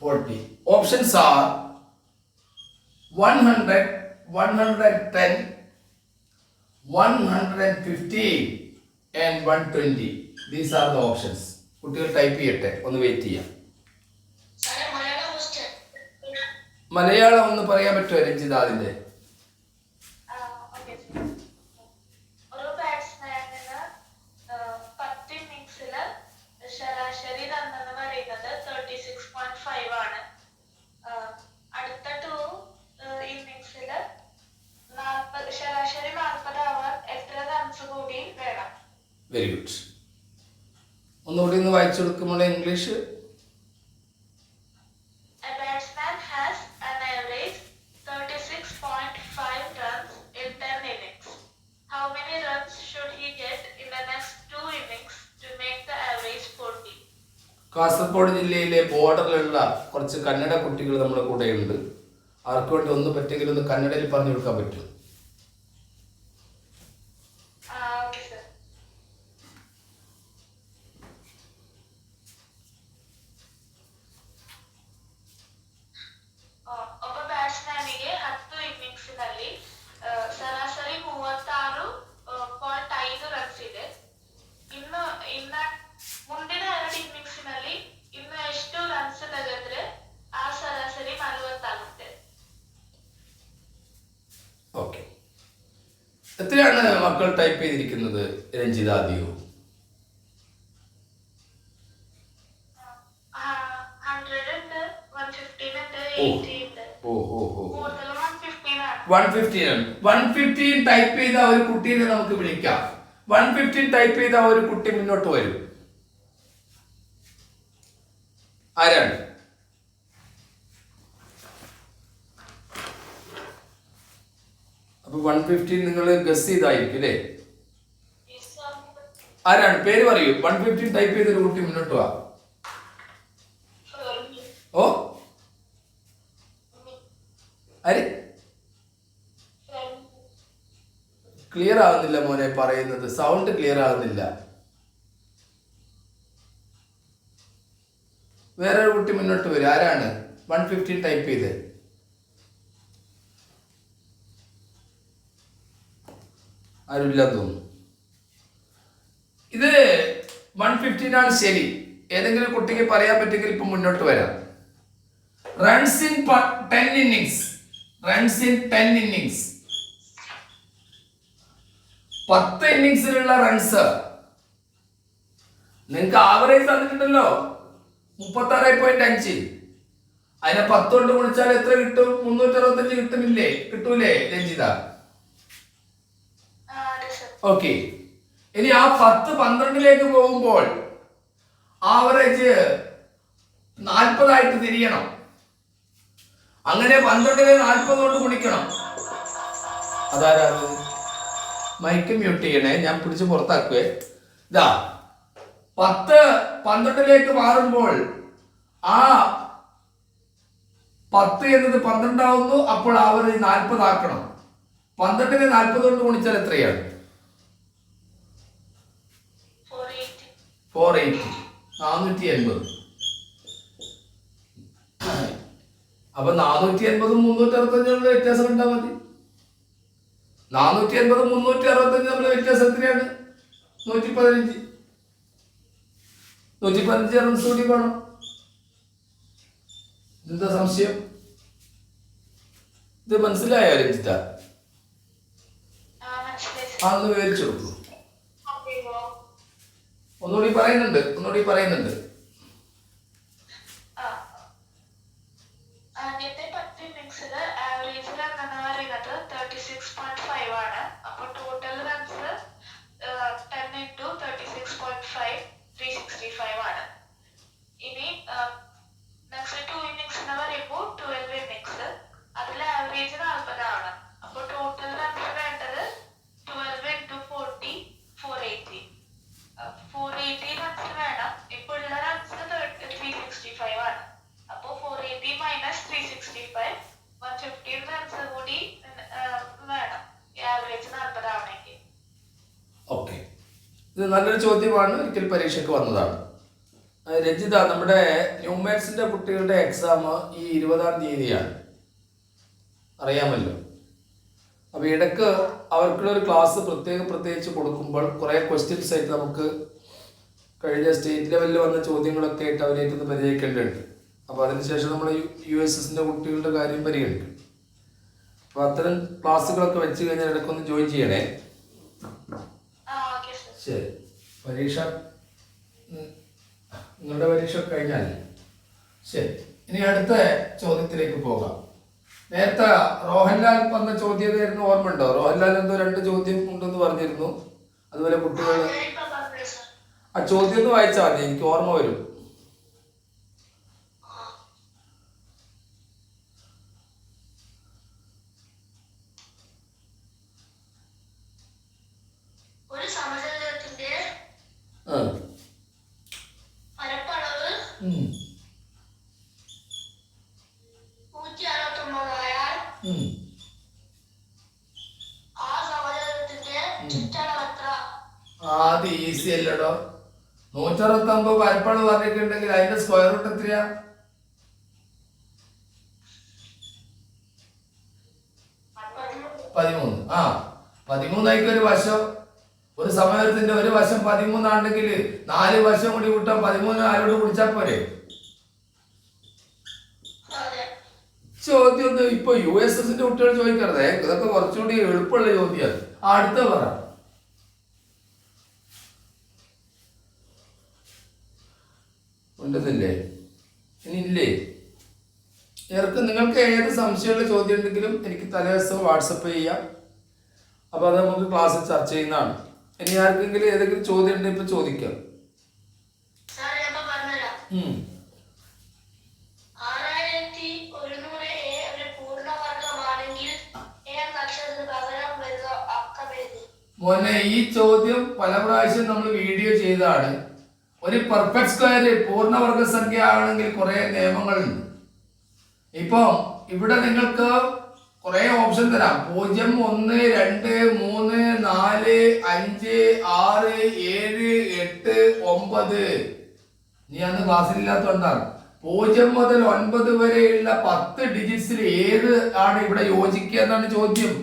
40. Options are 100, 110, 115 and 120. These are the options. കുട്ടികൾ type ചെയ്യട്ടെ, ഒന്ന് wait ചെയ്യാം. സാറേ Malayalam question. Malayalam ഒന്ന് പറയാൻ പറ്റുമോ രഞ്ജിത അതിന്റെ? ഓക്കേ. ഒരു ബാറ്റ്സ്മാനിന് 10 ഇന്നിംഗ്സിൽ ശരാശരി റൺ എന്ന് പറയുന്നത് 36.5 ആണ്. അടുത്ത 2 ഇന്നിംഗ്സിൽ ശരാശരി 40 ആവാൻ എത്ര റൺസ് കൂടി വേണം? Very good. ഒന്നുകൂടി ഒന്ന് വായിച്ചു കൊടുക്കുമ്പോൾ English. A batsman has an average 36.5 runs in 10 innings. How many runs should he get in the next 2 innings to make the average 40? Kasaragod ജില്ലയിലെ ബോർഡറിലുള്ള കുറച്ച് കന്നഡ കുട്ടികൾ നമ്മുടെ കൂടെയുണ്ട്. അവർക്ക് വേണ്ടി ഒന്ന് പറ്റെങ്കിലും ഒന്ന് കന്നഡയിൽ പറഞ്ഞു കൊടുക്കാൻ പറ്റും? Okay, sir. ಒಬ್ಬ ಬ್ಯಾಟ್ಸ್ಮನ್ನಿಗೆ 10 ಇನ್ನಿಂಗ್ಸ್ನಲ್ಲಿ ಸರಾಸರಿ 36.5 ರನ್ಸ್ ಇದೆ. ಇನ್ನು ಮುಂದಿನ 2 ಇನ್ನಿಂಗ್ಸ್ನಲ್ಲಿ ಇನ್ನು ಎಷ್ಟು ರನ್ಸ್ ತೆಗೆದ್ರೆ ಆ ಸರಾಸರಿ 40 ಆಗುತ್ತೆ? ഓക്കെ. എത്രയാണ് മക്കൾ ടൈപ്പ് ചെയ്തിരിക്കുന്നത് രഞ്ജിത ദിയോ? 100 ഉണ്ട്, 115 ഉണ്ട്, 80 ഉണ്ട്. കൂടുതൽ 115 ആണ്. 115 ആണ്. 115 ടൈപ്പ് ചെയ്ത ഒരു കുട്ടീനെ നമുക്ക് വിളിക്കാം. 115 ടൈപ്പ് ചെയ്ത ഒരു കുട്ടി മുന്നോട്ട് വരും. ആരാണ്? അപ്പൊ 115 നിങ്ങൾ ഗസ് ചെയ്തായിരിക്കും അല്ലേ? ആരാണ്? പേര് പറയൂ. 115 ടൈപ്പ് ചെയ്ത ഒരു കുട്ടി മുന്നോട്ട് വാ. ഓ ആര്? ക്ലിയർ ആകുന്നില്ല മോനെ പറയുന്നത്, സൗണ്ട് ക്ലിയർ ആകുന്നില്ല. വേറൊരു കുട്ടി മുന്നോട്ട് വരും. ആരാണ് 115 ടൈപ്പ് ചെയ്ത്? ആരുമില്ലെന്ന് തോന്നുന്നു. ഇത് 115 ആണ് ശരി. ഏതെങ്കിലും കുട്ടിക്ക് പറയാൻ പറ്റുമെങ്കിൽ ഇപ്പൊ മുന്നോട്ട് വരാം. Runs in 10 innings. Runs in 10 innings. 10 ഇന്നിംഗ്സിലുള്ള റൺസ് നിങ്ങൾക്ക് ആവറേജ് തന്നിട്ടുണ്ടല്ലോ 36.5. അതിനെ 10 കൊണ്ട് ഗുണിച്ചാൽ എത്ര കിട്ടും? 365 കിട്ടുന്നില്ലേ? കിട്ടൂലേ രഞ്ജിത? ഓക്കെ. ഇനി ആ 10 12ലേക്ക് പോകുമ്പോൾ ആവറേജ് 40 ആയിട്ട് തിരിയണം. അങ്ങനെ 12നെ 40 കൊണ്ട് ഗുണിക്കണം. അതാരാണ്? മൈക്ക് മ്യൂട്ട് ചെയ്യണേ, ഞാൻ പിടിച്ച് പുറത്താക്കുവേ. ഇതാ 10 12ലേക്ക് മാറുമ്പോൾ ആ 10 എന്നത് 12 ആവുന്നു. അപ്പോൾ ആവറേജ് 40 ആക്കണം. 12നെ 40 കൊണ്ട് ഗുണിച്ചാൽ എത്രയാണ്? 480. 480. അപ്പൊ 480 365 വ്യത്യാസം ഉണ്ടാൽ മതി. 480 365 തമ്മിലുള്ള വ്യത്യാസം എത്രയാണ്? 115. 115 റൺസ് കൂടി വേണം. എന്താ സംശയം? ഇത് മനസ്സിലായോ രഞ്ജിത? അന്ന് വിവരിച്ചു കൊടുക്കൂ. ഒന്നുകൂടി പറയുന്നുണ്ട്. ആദ്യത്തെ 10 ഇന്നിംഗ്സിൽ ആവറേജ് റൺ എന്ന് പറയുന്നത് 36.5 ആണ്. അപ്പോൾ ടോട്ടൽ റൺസ് 10 into 36.5 365 ആണ്. ഇനി നെക്സ്റ്റ് 2 ഇന്നിംഗ്സ് എന്ന് പറയുമ്പോൾ 12 ഇന്നിംഗ്സ്, അതിൽ ആവറേജ് 40 ആണ്. അപ്പോൾ ടോട്ടൽ റൺസ് വേണ്ടത് 12 into 40 480. 480 റൺസ് വേണം. ഇപ്പോൾ ഉള്ള റൺസ് 365 ആണ്. അപ്പോൾ 480 മൈനസ് 365 115 റൺസ് കൂടി വേണം ആവറേജ് 40 ആവണമെങ്കിൽ. ഓക്കെ. ഇത് നല്ലൊരു ചോദ്യമാണ്, ഒരിക്കൽ പരീക്ഷയ്ക്ക് വന്നതാണ്. രഞ്ജിത, നമ്മുടെ ന്യൂമാത്സിന്റെ കുട്ടികളുടെ എക്സാം ഈ 20-ാം തീയതിയാണ്, അറിയാമല്ലോ. അപ്പോൾ ഇടയ്ക്ക് അവർക്കുള്ള ഒരു ക്ലാസ് പ്രത്യേകിച്ച് കൊടുക്കുമ്പോൾ കുറേ ക്വസ്റ്റ്യൻസ് ആയിട്ട് നമുക്ക് കഴിഞ്ഞ സ്റ്റേറ്റ് ലെവലിൽ വന്ന ചോദ്യങ്ങളൊക്കെ ആയിട്ട് അവരേറ്റൊന്ന് പരിചയിക്കേണ്ടതുണ്ട്. അപ്പോൾ അതിനുശേഷം നമ്മൾ USSന്റെ കുട്ടികളുടെ കാര്യം പരിഗണിക്കും. അപ്പോൾ അത്തരം ക്ലാസ്സുകളൊക്കെ വെച്ച് കഴിഞ്ഞാൽ ഇടയ്ക്കൊന്ന് ജോയിൻ ചെയ്യണേ. ശരി. പരീക്ഷ നിങ്ങളുടെ പരീക്ഷ കഴിഞ്ഞാൽ ശരി. ഇനി അടുത്ത ചോദ്യത്തിലേക്ക് പോകാം. നേരത്തെ റോഹൻലാൽ വന്ന ചോദ്യമായിരുന്നു, ഓർമ്മയുണ്ടോ? റോഹൻലാൽ എന്തോ 2 ചോദ്യം ഉണ്ടെന്ന് പറഞ്ഞിരുന്നു. അതുപോലെ കുട്ടികൾ ആ ചോദ്യം ഒന്ന് വായിച്ചാൽ മതി, എനിക്ക് ഓർമ്മ വരും. അത് ഈസി അല്ലടോ. 169 പരപ്പളവ് പറഞ്ഞിട്ടുണ്ടെങ്കിൽ അതിന്റെ സ്ക്വയർ റൂട്ട് എത്രയാ? 13. 13 ഒരു വശം. ഒരു സമയത്തിന്റെ ഒരു വശം 13 ആണെങ്കിൽ 4 വശം കൂടി കൂട്ടാൻ 13 ആരോട് കുടിച്ചാൽ പോരെ? ചോദ്യം ഒന്നും ഇപ്പൊ USSന്റെ കുട്ടികൾ ചോദിക്കരുതേ, ഇതൊക്കെ കുറച്ചുകൂടി എളുപ്പമുള്ള ചോദ്യമാണ്. അടുത്ത പറ. ഉണ്ടല്ലേ? ഇനി ഇല്ലേ? നിങ്ങൾക്ക് ഏത് സംശയമുള്ള ചോദ്യം ഉണ്ടെങ്കിലും എനിക്ക് തലേദിവസം വാട്സപ്പ് ചെയ്യാം. അപ്പോൾ അത് നമുക്ക് ക്ലാസ്സിൽ ചർച്ച ചെയ്യുന്നതാണ്. ഇനി ആർക്കെങ്കിലും ഏതെങ്കിലും ചോദ്യം ഉണ്ടെങ്കിൽ ഇപ്പൊ ചോദിക്കാം. മോനെ, ഈ ചോദ്യം പല പ്രാവശ്യം നമ്മൾ വീഡിയോ ചെയ്തതാണ്. ഒരു പെർഫെക്റ്റ് സ്ക്വയർ പൂർണ്ണവർഗ സംഖ്യ ആണെങ്കിൽ കുറെ നിയമങ്ങളുണ്ട്. ഇപ്പൊ ഇവിടെ നിങ്ങൾക്ക് കുറെ ഓപ്ഷൻ തരാം. 0, 1, 2, 3, 4, 5, 6, 7, 8, 9. നീ അന്ന് ക്ലാസ്സിലില്ലാത്തതുകൊണ്ടാണ്. 0 മുതൽ 9 വരെയുള്ള 10 ഡിജിറ്റ്സിൽ ഏത് ആണ് ഇവിടെ യോജിക്കുക എന്നാണ് ചോദ്യം.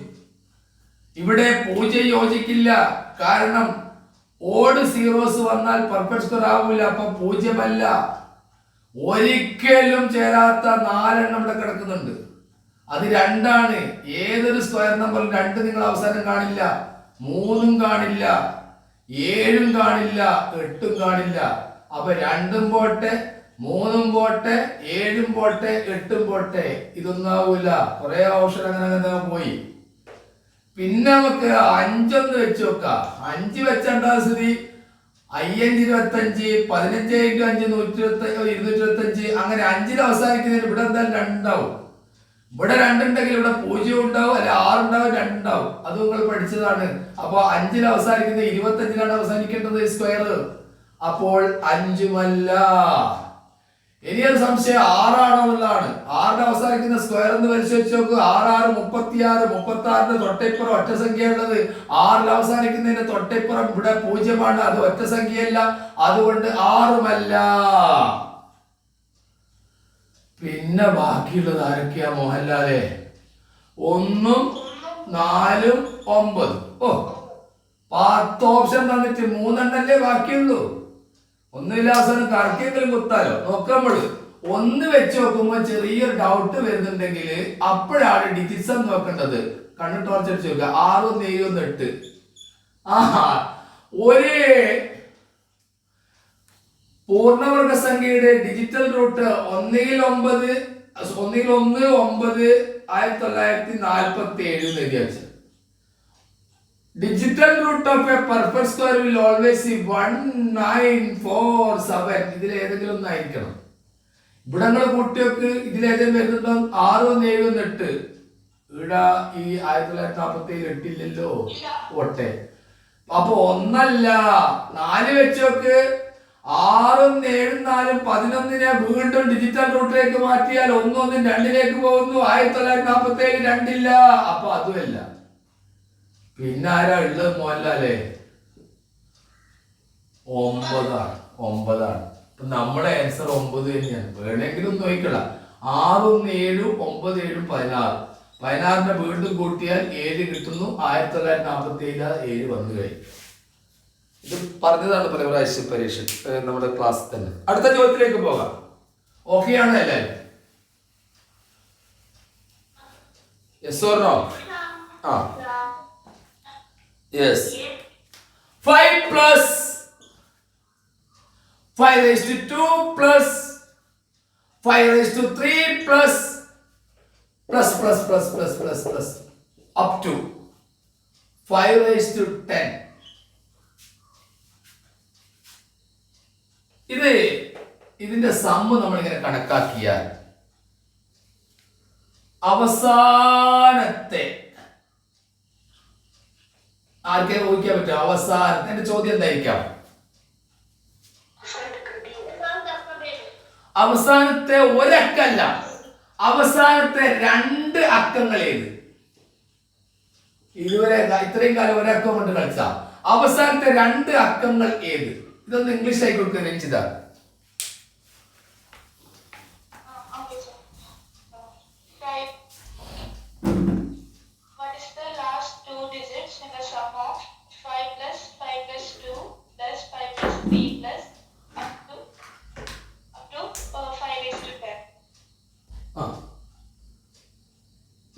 ഇവിടെ 0 യോജിക്കില്ല. കാരണം ഓഡ് സീറോസ് വന്നാൽ പെർഫെക്റ്റ് സ്ക്വയർ ആവില്ല. അപ്പൊ 0 അല്ല. ഒരിക്കലും ചേരാത്ത 4 ഇവിടെ കിടക്കുന്നുണ്ട്. അത് 2 ആണ്. ഏതൊരു സ്ക്വയർ നമ്പറിൽ 2 നിങ്ങൾ അവസാനം കാണില്ല, 3 കാണില്ല, 7 കാണില്ല, 8 കാണില്ല. അപ്പൊ 2 പോട്ടെ, 3 പോട്ടെ, 7 പോട്ടെ, 8 പോട്ടെ, ഇതൊന്നും ആവൂല. കുറെ ഓപ്ഷൻ അങ്ങനെ പോയി. പിന്നെ നമുക്ക് 5 വെച്ച് നോക്കാം. 5 വെച്ചാൽ സ്ഥിതി 5 25, 15 × 5 225. അങ്ങനെ 5 അവസാനിക്കുന്നതിന് ഇവിടെ എന്തായാലും 2 ഉണ്ടാവും. ഇവിടെ 2 ഉണ്ടെങ്കിൽ ഇവിടെ 0 ഉണ്ടാവും, അല്ലെ 6 ഉണ്ടാവും, 2 ഉണ്ടാവും. അത് നിങ്ങൾ പഠിച്ചതാണ്. അപ്പൊ 5 അവസാനിക്കുന്നത് 25 അവസാനിക്കേണ്ടത് സ്ക്വയർ. അപ്പോൾ 5 ഇനിയൊരു സംശയം 6 ആണോ എന്നുള്ളതാണ്. 6 അവസാനിക്കുന്ന സ്ക്വയർ എന്ന് പരിശോധിച്ച് നോക്കുക. 6 36. 36 തൊട്ടിപ്പുറം ഒറ്റ സംഖ്യ ഉള്ളത്. 6 അവസാനിക്കുന്നതിന്റെ തൊട്ടിപ്പുറം ഇവിടെ 0 അത് ഒറ്റ സംഖ്യയല്ല. അതുകൊണ്ട് 6 പിന്നെ ബാക്കിയുള്ളത് ആരൊക്കെയാ മോഹൻലാലേ? 1, 4, 9. 10 ഓപ്ഷൻ തന്നിട്ട് 3 എണ്ണല്ലേ ബാക്കിയുള്ളൂ. ഒന്നുമില്ല, അവസാനം കറക്കിയെങ്കിലും കുത്താലോ. നോക്കുമ്പോൾ 1 വെച്ച് നോക്കുമ്പോൾ ചെറിയൊരു ഡൗട്ട് വരുന്നുണ്ടെങ്കിൽ അപ്പോഴാണ് ഡിജിറ്റ്സ് നോക്കേണ്ടത്. കണ്ണ് ടോർച്ചടിച്ച് നോക്കുക. 6, 7, 8. ഒരേ പൂർണ്ണവർഗ സംഖ്യയുടെ ഡിജിറ്റൽ റൂട്ട് 1 9 1947 എന്ന് എഴുതിയാൽ digital root of a perfect square will always be 1947. ഇതിൽ ഏതെങ്കിലും ഒന്നായിരിക്കണം. ഇവിടെ നിങ്ങൾ കുട്ടികൾക്ക് ഇതിലേതെങ്കിലും വരുന്നുണ്ടോ? 6, 7, 8. ഇവിടെ ഈ 1947 8ഇല്ലല്ലോ. ഓട്ടെ. അപ്പൊ 1 അല്ല. 4 വെച്ചോക്ക്. 6, 7, 4, 11 വീണ്ടും ഡിജിറ്റൽ റൂട്ടിലേക്ക് മാറ്റിയാൽ 1, 1, 2 പോകുന്നു. 1947 2ഇല്ല. അപ്പൊ അതുമല്ല. പിന്നെ ആരാ ഉള്ളത് മോഹൻലാലേ? 9 ആണ്. അപ്പൊ നമ്മുടെ ആൻസർ 9 തന്നെയാണ്. വേണമെങ്കിലും നോക്കിക്കള. 6 7 9 7 16. 16നെ വീണ്ടും കൂട്ടിയാൽ 7 കിട്ടുന്നു. 1947 7 വന്നു കഴിഞ്ഞു. ഇത് പറഞ്ഞതാണ് പല പ്രാവശ്യം പരീക്ഷ നമ്മുടെ ക്ലാസ്സിൽ തന്നെ. അടുത്ത ചോദ്യത്തിലേക്ക് പോകാം. ഓക്കെ ആണോ എല്ലാവരും? Yes or no? ആ yes. 5 plus 5 raised to 2 plus 5 raised to 3 plus up to 5 raised to 10. ഇതിന്റെ സമ്മ് നമ്മളിങ്ങനെ കണക്കാക്കിയാൽ അവസാനത്തെ ആർക്കെ ഊഹിക്കാൻ പറ്റും? അവസാനത്തെ എന്റെ ചോദ്യം എന്തായിരിക്കാം? അവസാനത്തെ ഒരക്കല്ല, അവസാനത്തെ 2 അക്കങ്ങൾ ഏത്? ഇതുവരെ ഇത്രയും കാലം ഒരക്കം കൊണ്ട് കളിച്ച അവസാനത്തെ 2 അക്കങ്ങൾ ഏത്? ഇതൊന്ന് ഇംഗ്ലീഷ് ആയി കൊടുക്കുക Ranjitha.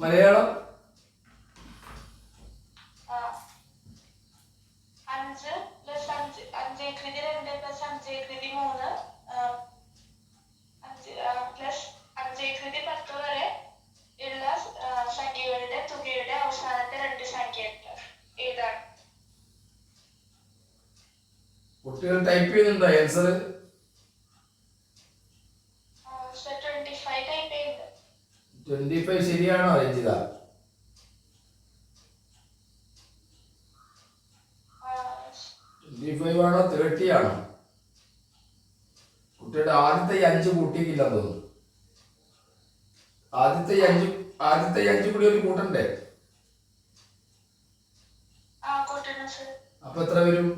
Malayalam 5 plus 5 5 2 plus 5 3 plus 5 10 വരെ ഉള്ള സംഖ്യകളുടെ തുകയുടെ അവസാനത്തെ 2 സംഖ്യ ഏതാണ്? കുട്ടികൾ ടൈപ്പ് ചെയ്യുന്നുണ്ടോ ആൻസർ? 25 ടൈപ്പ് ചെയ്യുന്നുണ്ട്. 25 ശരിയാണോ രഞ്ജിത? ആണോ 30 ആണോ? കുട്ടിയുടെ ആദ്യത്തെ 5 കൂട്ടിയില്ല തോന്നുന്നു. ആദ്യത്തെ 5 കൂടി ഒരു കൂട്ടണ്ടേ? അപ്പൊ എത്ര വരും?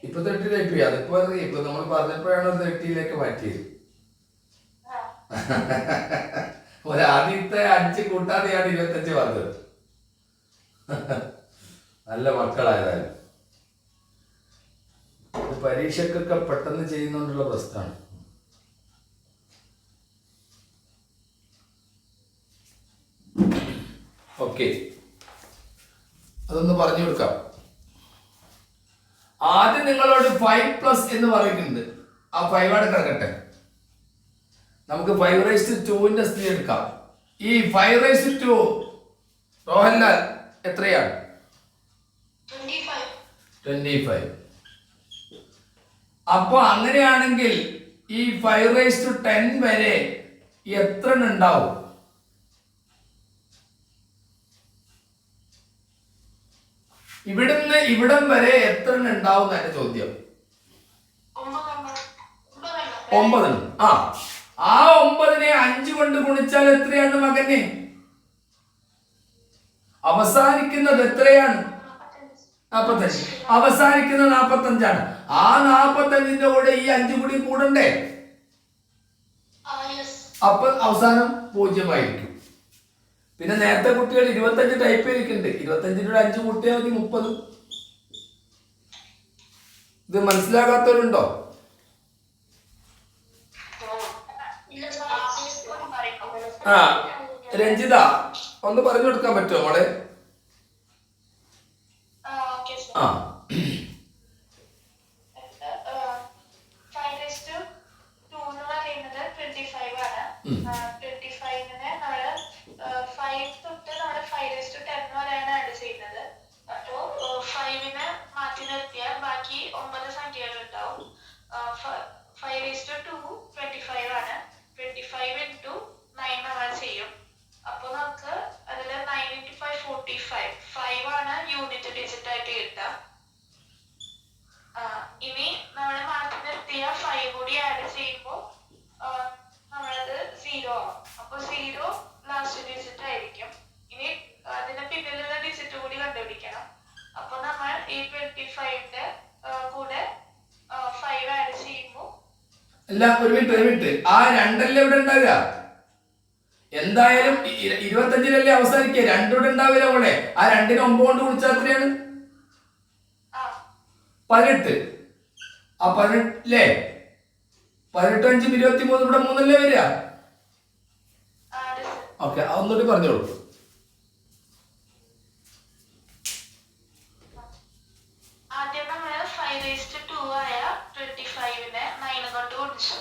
ഇപ്പൊ 30 ടൈപ്പ് ചെയ്യാം. ഇപ്പൊ നമ്മൾ പറഞ്ഞപ്പോഴാണ് 30യിലേക്ക് മാറ്റിയത്. ആദ്യത്തെ 5 കൂട്ടാതെയാണ് 25 വന്നത്. നല്ല മക്കളായതായാലും പരീക്ഷക്കൊക്കെ പെട്ടെന്ന് ചെയ്യുന്നോണ്ടുള്ള പ്രശ്നമാണ്. ഓക്കെ, അതൊന്ന് പറഞ്ഞു കൊടുക്കാം. ആദ്യം നിങ്ങളോട് 5+ എന്ന് പറയുന്നുണ്ട്. ആ 5 ആണ് കിടക്കട്ടെ. നമുക്ക് 5⁻²ന്റെ സ്ഥിതി എടുക്കാം. ഈ 5⁻², റോഹൻലാൽ എത്രയാണ്? 25. അപ്പൊ അങ്ങനെയാണെങ്കിൽ ഈ 5⁻10 വരെ എത്ര ഉണ്ടാവും? ഇവിടുന്ന് ഇവിടം വരെ എത്ര ഉണ്ടാവും എന്റെ ചോദ്യം. 9. ആ 9നെ 5 കൊണ്ട് ഗുണിച്ചാൽ എത്രയാണ് മകനെ? അവസാനിക്കുന്നത് എത്രയാണ്? 45. അവസാനിക്കുന്നത് 45ആണ്. ആ 45ന്റെ കൂടെ ഈ 5 കൂടി കൂടണ്ടേ? അപ്പൊ അവസാനം 0 ആയിരിക്കും. പിന്നെ നേരത്തെ കുട്ടികൾ 25 ടൈപ്പ് ചെയ്തിട്ടുണ്ട്. 25 5 കൂട്ടിയാൽ മതി 30. ഇത് മനസ്സിലാകാത്തവരുണ്ടോ? രഞ്ജിത ഒന്ന് പറഞ്ഞു കൊടുക്കാൻ പറ്റുമോ മോളെ? ആ 5:2 എന്ന് പറയുന്നത് 25 ആണ്. 25നെ നമ്മള് 5 തൊട്ട് നമ്മള് 5:10 വരെയാണ് ആഡ് ചെയ്യുന്നത്. അപ്പോ 5നെ മാറ്റി നിർത്തിയാൽ ബാക്കി 9 സംഖ്യകൾ ഉണ്ടാവും. 5:2 25 ആണ്. 25 into 9 നമ്മൾ ചെയ്യും. അപ്പൊ നമുക്ക് അതില് 9 into 5 45. 5 ആണ് യൂണിറ്റ് ഡിജിറ്റ് ആയിട്ട് കിട്ടുക. ഇനി നമ്മൾ മാറ്റി നിർത്തിയ 5 കൂടി ആഡ് ചെയ്യുമ്പോൾ നമ്മളത് 0 ആവും. അപ്പൊ 0 ലാസ്റ്റ് ഡിജിറ്റ് ആയിരിക്കും. ഇനി അതിന്റെ പിന്നിലുള്ള ഡിജിറ്റ് കൂടി കണ്ടുപിടിക്കണം. അല്ല, ഒരു മിനിറ്റ്. ആ രണ്ടല്ലേ ഇവിടെ ഉണ്ടാവുക? എന്തായാലും 25-ലല്ലേ അവസാനിക്കുക. രണ്ടിവിടെ ഉണ്ടാവില്ല മോളെ. ആ 2-നെ 9 കൊണ്ട് കുടിച്ചാൽ എത്രയാണ്? 18. ആ 18 അല്ലേ? 18 5 23, ഇവിടെ 3 വരിക. ഓക്കെ, ഒന്നുകൂടി പറഞ്ഞോളൂ. ആദ്യം നമ്മള് 5 ആയ 25-നെ 9 കൊണ്ട് ഗുണിച്ചു.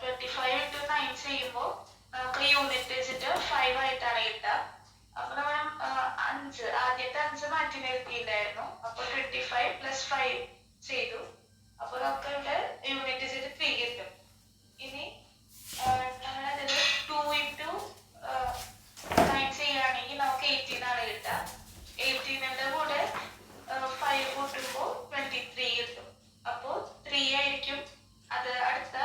25 into 9 ചെയ്യുമ്പോൾ നമുക്ക് യൂണിറ്റ് വെച്ചിട്ട് 5 ആയിട്ടാണ് കിട്ടുക. അപ്പൊ നമ്മൾ ആദ്യത്തെ 5 മാറ്റി നിർത്തിയിട്ടുണ്ടായിരുന്നു. അപ്പൊ 25 plus 5 ചെയ്തു. അപ്പൊ നമുക്ക് ഇവിടെ യൂണിറ്റ് വെച്ചിട്ട് 3 കിട്ടും. ഇനി നമ്മളതിൽ 2 into 9 ചെയ്യുകയാണെങ്കിൽ നമുക്ക് 18 ആണ് കിട്ടുക. 18ന്റെ കൂടെ 5 കൂട്ടുമ്പോൾ 23 കിട്ടും. അപ്പോൾ 3 ആയിരിക്കും അത് അടുത്ത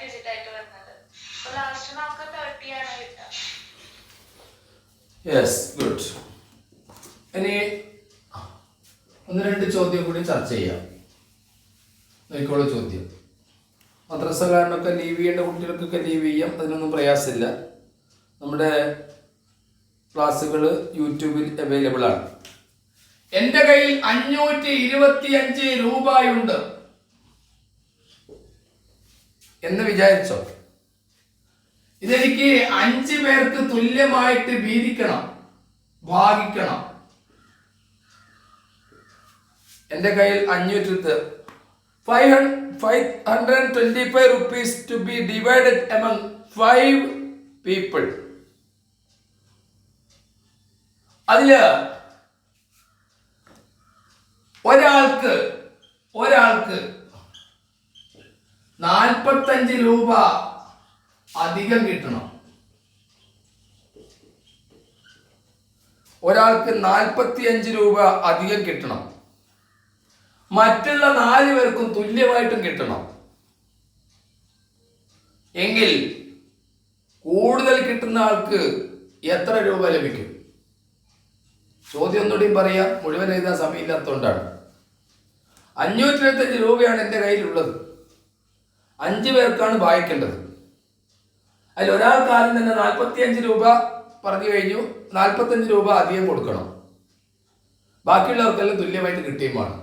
ഡിജിറ്റ് ആയിട്ട് വരുന്നത്. അപ്പൊ ലാസ്റ്റ് നമുക്ക് 30 ആണ് കിട്ടുക. Yes, good. ഇനി 1-2 ചോദ്യം കൂടി ചർച്ച ചെയ്യാം. നോക്കിക്കോളൂ ചോദ്യം. മദ്രസക്കാരനൊക്കെ ലീവ് ചെയ്യേണ്ട കുട്ടികൾക്കൊക്കെ ലീവ് ചെയ്യാം, അതിനൊന്നും പ്രയാസമില്ല. നമ്മുടെ ക്ലാസ്സുകൾ യൂട്യൂബിൽ അവൈലബിൾ ആണ്. എൻ്റെ കയ്യിൽ 525 രൂപയുണ്ട് എന്ന് വിചാരിച്ചോ. ഇതെനിക്ക് 5 പേർക്ക് തുല്യമായിട്ട് ഭാഗിക്കണം. എൻ്റെ കയ്യിൽ 525 rupees to be divided among 5 people. അതില് ഒരാൾക്ക് 45 രൂപ അധികം കിട്ടണം. ഒരാൾക്ക് 45 രൂപ അധികം കിട്ടണം. മറ്റുള്ള 4 പേർക്കും തുല്യമായിട്ടും കിട്ടണം. എങ്കിൽ കൂടുതൽ കിട്ടുന്ന ആൾക്ക് എത്ര രൂപ ലഭിക്കും? ചോദ്യം ഒന്നുകൂടി പറയാം, മുഴുവൻ എഴുതാൻ സമയമില്ലാത്തതുകൊണ്ടാണ്. 525 രൂപയാണ് എൻ്റെ കയ്യിലുള്ളത്. 5 പേർക്കാണ് വായിക്കേണ്ടത്. അതിൽ ഒരാൾക്ക് ആദ്യം തന്നെ 45 രൂപ പറഞ്ഞു കഴിഞ്ഞു. 45 രൂപ അധികം കൊടുക്കണം. ബാക്കിയുള്ളവർക്കെല്ലാം തുല്യമായിട്ട് കിട്ടിയുമാണ്.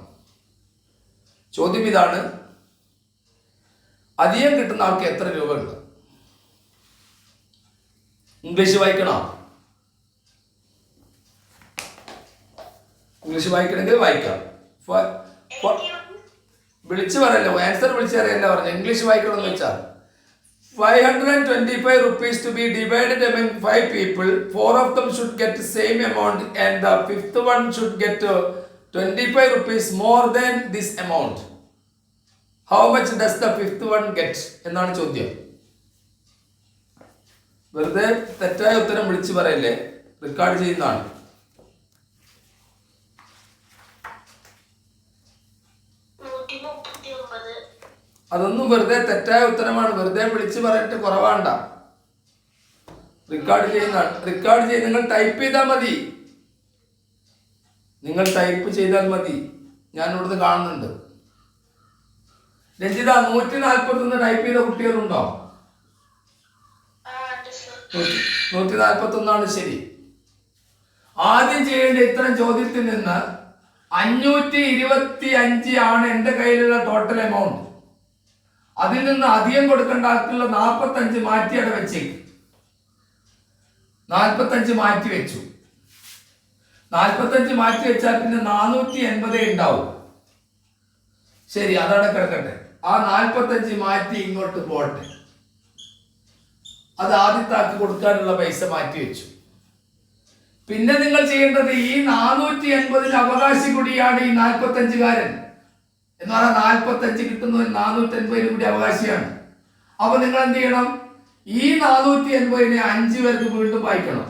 ചോദ്യം ഇതാണ്, അധികം കിട്ടുന്ന ആൾക്ക് എത്ര രൂപ ഉണ്ട്? ഇംഗ്ലീഷ് വായിക്കണോ? ഇംഗ്ലീഷ് വായിക്കണമെങ്കിൽ വായിക്കാം. വിളിച്ചു പറയല്ലോ, ആൻസർ വിളിച്ചു അറിയല്ല പറഞ്ഞു. ഇംഗ്ലീഷ് വായിക്കണമെന്ന് വെച്ചാൽ 525 rupees to be divided among 5 people. 4 of them should get the same amount and the 5th one should get 25 rupees more than this amount. How much does the 5th one get? എന്നാണ് ചോദ്യം. വെറുതെ തെറ്റായ ഉത്തരം വിളിച്ചു പറയല്ലേ, record ചെയ്യുന്നതാണ്. അതൊന്നും വെറുതെ തെറ്റായ ഉത്തരമാണ്. വെറുതെ വിളിച്ചു പറഞ്ഞിട്ട് കുറവാണ്ട. റെക്കോർഡ് ചെയ്യുന്നതാണ്. റെക്കോർഡ് ചെയ്ത് നിങ്ങൾ ടൈപ്പ് ചെയ്താൽ മതി. നിങ്ങൾ ടൈപ്പ് ചെയ്താൽ മതി. ഞാൻ ഇവിടുന്ന് കാണുന്നുണ്ട്. രഞ്ജിത, 141 ടൈപ്പ് ചെയ്ത കുട്ടികളുണ്ടോ? 141 ശരി. ആദ്യം ചെയ്യേണ്ട ഇത്തരം ചോദ്യത്തിൽ നിന്ന് 525 ആണ് എൻ്റെ കയ്യിലുള്ള ടോട്ടൽ എമൗണ്ട്. അതിൽ നിന്ന് അധികം കൊടുക്കേണ്ട ആൾക്കുള്ള 45 മാറ്റി അവിടെ വെച്ചേക്ക്. 45 മാറ്റി വെച്ചു. 45 മാറ്റി വെച്ചാൽ പിന്നെ 480 ഉണ്ടാവും. ശരി, അതവിടെ കിടക്കട്ടെ. ആ 45 മാറ്റി ഇങ്ങോട്ട് പോട്ടെ. അത് ആദ്യത്തെ ആൾക്ക് കൊടുക്കാനുള്ള പൈസ മാറ്റി വെച്ചു. പിന്നെ നിങ്ങൾ ചെയ്യേണ്ടത് ഈ 480 അവകാശി കൂടിയാണ് ഈ 45കാരൻ എന്ന് പറഞ്ഞാൽ 45 കിട്ടുന്നവൻ 480 കൂടി അവകാശിയാണ്. അപ്പൊ നിങ്ങൾ എന്ത് ചെയ്യണം? ഈ 480നെ 5 പേർക്ക് വീണ്ടും വായിക്കണം.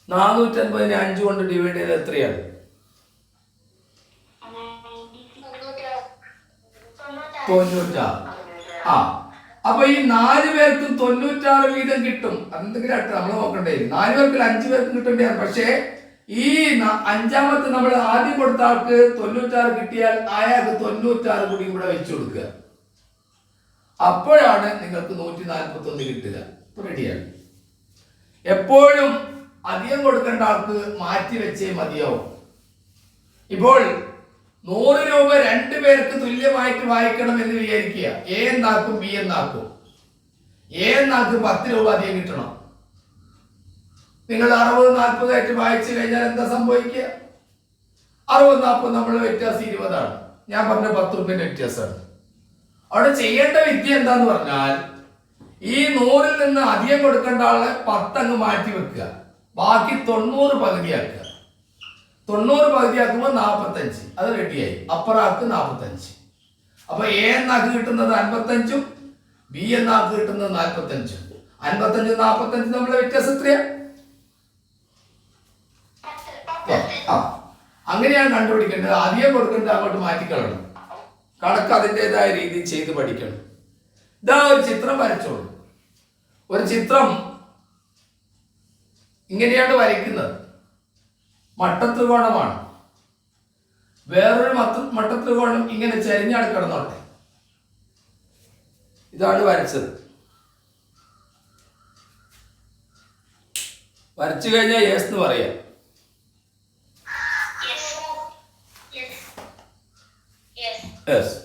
480നെ 5 കൊണ്ട് ഡിവൈഡ് ചെയ്ത് എത്രയാണ്? 96. ആ, അപ്പൊ ഈ 4 പേർക്കും 96 വീതം കിട്ടും. അതെന്തെങ്കിലും നമ്മൾ നോക്കണ്ടേ? 4 പേർക്കും 5 പേർക്കും കിട്ടേണ്ടതാണ്. പക്ഷേ ഈ 5ാമത്തെ നമ്മൾ ആദ്യം കൊടുത്ത ആൾക്ക് 96 കിട്ടിയാൽ അയാൾക്ക് 96 കൂടി ഇവിടെ വെച്ചു കൊടുക്കുക. അപ്പോഴാണ് നിങ്ങൾക്ക് 141 കിട്ടുക. റെഡിയാണ്. എപ്പോഴും അധികം കൊടുക്കേണ്ട ആൾക്ക് മാറ്റി വെച്ചേ മതിയാവും. ഇപ്പോൾ 100 രൂപ 2 പേർക്ക് തുല്യമായിട്ട് വായിക്കണം എന്ന് വിചാരിക്കുക. എ എന്നാക്കും ബി എന്നാക്കും. എ എന്നാക്ക് 10 രൂപ അധികം കിട്ടണം. നിങ്ങൾ 60-40 ആയിട്ട് വായിച്ചു കഴിഞ്ഞാൽ എന്താ സംഭവിക്കുക? 60-40 നമ്മൾ വ്യത്യാസം 20ആണ്. ഞാൻ പറഞ്ഞ 10 രൂപയുടെ വ്യത്യാസമാണ്. അവിടെ ചെയ്യേണ്ട വിദ്യ എന്താന്ന് പറഞ്ഞാൽ ഈ 100-ൽ നിന്ന് അധികം കൊടുക്കേണ്ട ആളെ 10 അങ്ങ് മാറ്റി വെക്കുക. ബാക്കി 90 പകുതിയാക്കുക. 90 പകുതിയാക്കുമ്പോൾ 45. അത് റെഡിയായി. അപ്പുറാക്ക് 45. അപ്പൊ എ എന്നാക്ക് കിട്ടുന്നത് 55-ഉം ബി എന്നാക്ക് കിട്ടുന്നത് 45-ഉം. 55-45 നമ്മളെ വ്യത്യാസം എത്രയാ? അങ്ങനെയാണ് കണ്ടുപിടിക്കേണ്ടത്. അധികം കൊടുക്കേണ്ടത് അങ്ങോട്ട് മാറ്റിക്കളയണം. കണക്ക് അതിൻ്റെതായ രീതിയിൽ ചെയ്ത് പഠിക്കണം. ഇതാ ഒരു ചിത്രം വരച്ചോളൂ. ഒരു ചിത്രം ഇങ്ങനെയാണ് വരയ്ക്കുന്നത്. മട്ടത്രികോണമാണ്. വേറൊരു മട്ടത്രികോണം ഇങ്ങനെ ചരിഞ്ഞാണ് കിടന്നോട്ടെ. ഇതാണ് വരച്ചത്. വരച്ചു കഴിഞ്ഞാൽ യെസ് എന്ന് പറയാം. യെസ്.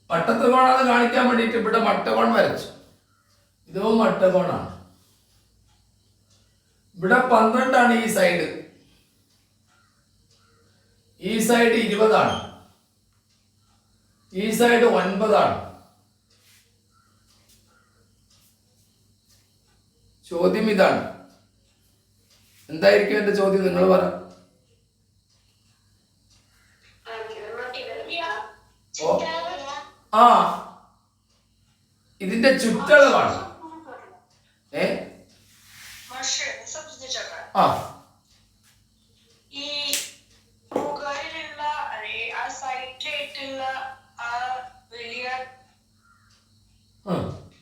മട്ടത്രികോണാന്ന് കാണിക്കാൻ വേണ്ടിയിട്ട് ഇവിടെ മട്ടകോൺ വരച്ചു. ഇതും മട്ടകോണാണ്. ഇവിടെ 12 ഈ സൈഡ്. ഈ സൈഡ് 20. ഈ സൈഡ് 9. ചോദ്യം ഇതാണ്. എന്തായിരിക്കും എന്റെ ചോദ്യം? നിങ്ങൾ പറ. ആ, ഇതിന്റെ ചുറ്റളവാണ്. ആ, ഈ മുകളിലുള്ള ആ സൈഡിലേക്കുള്ള ആ വലിയ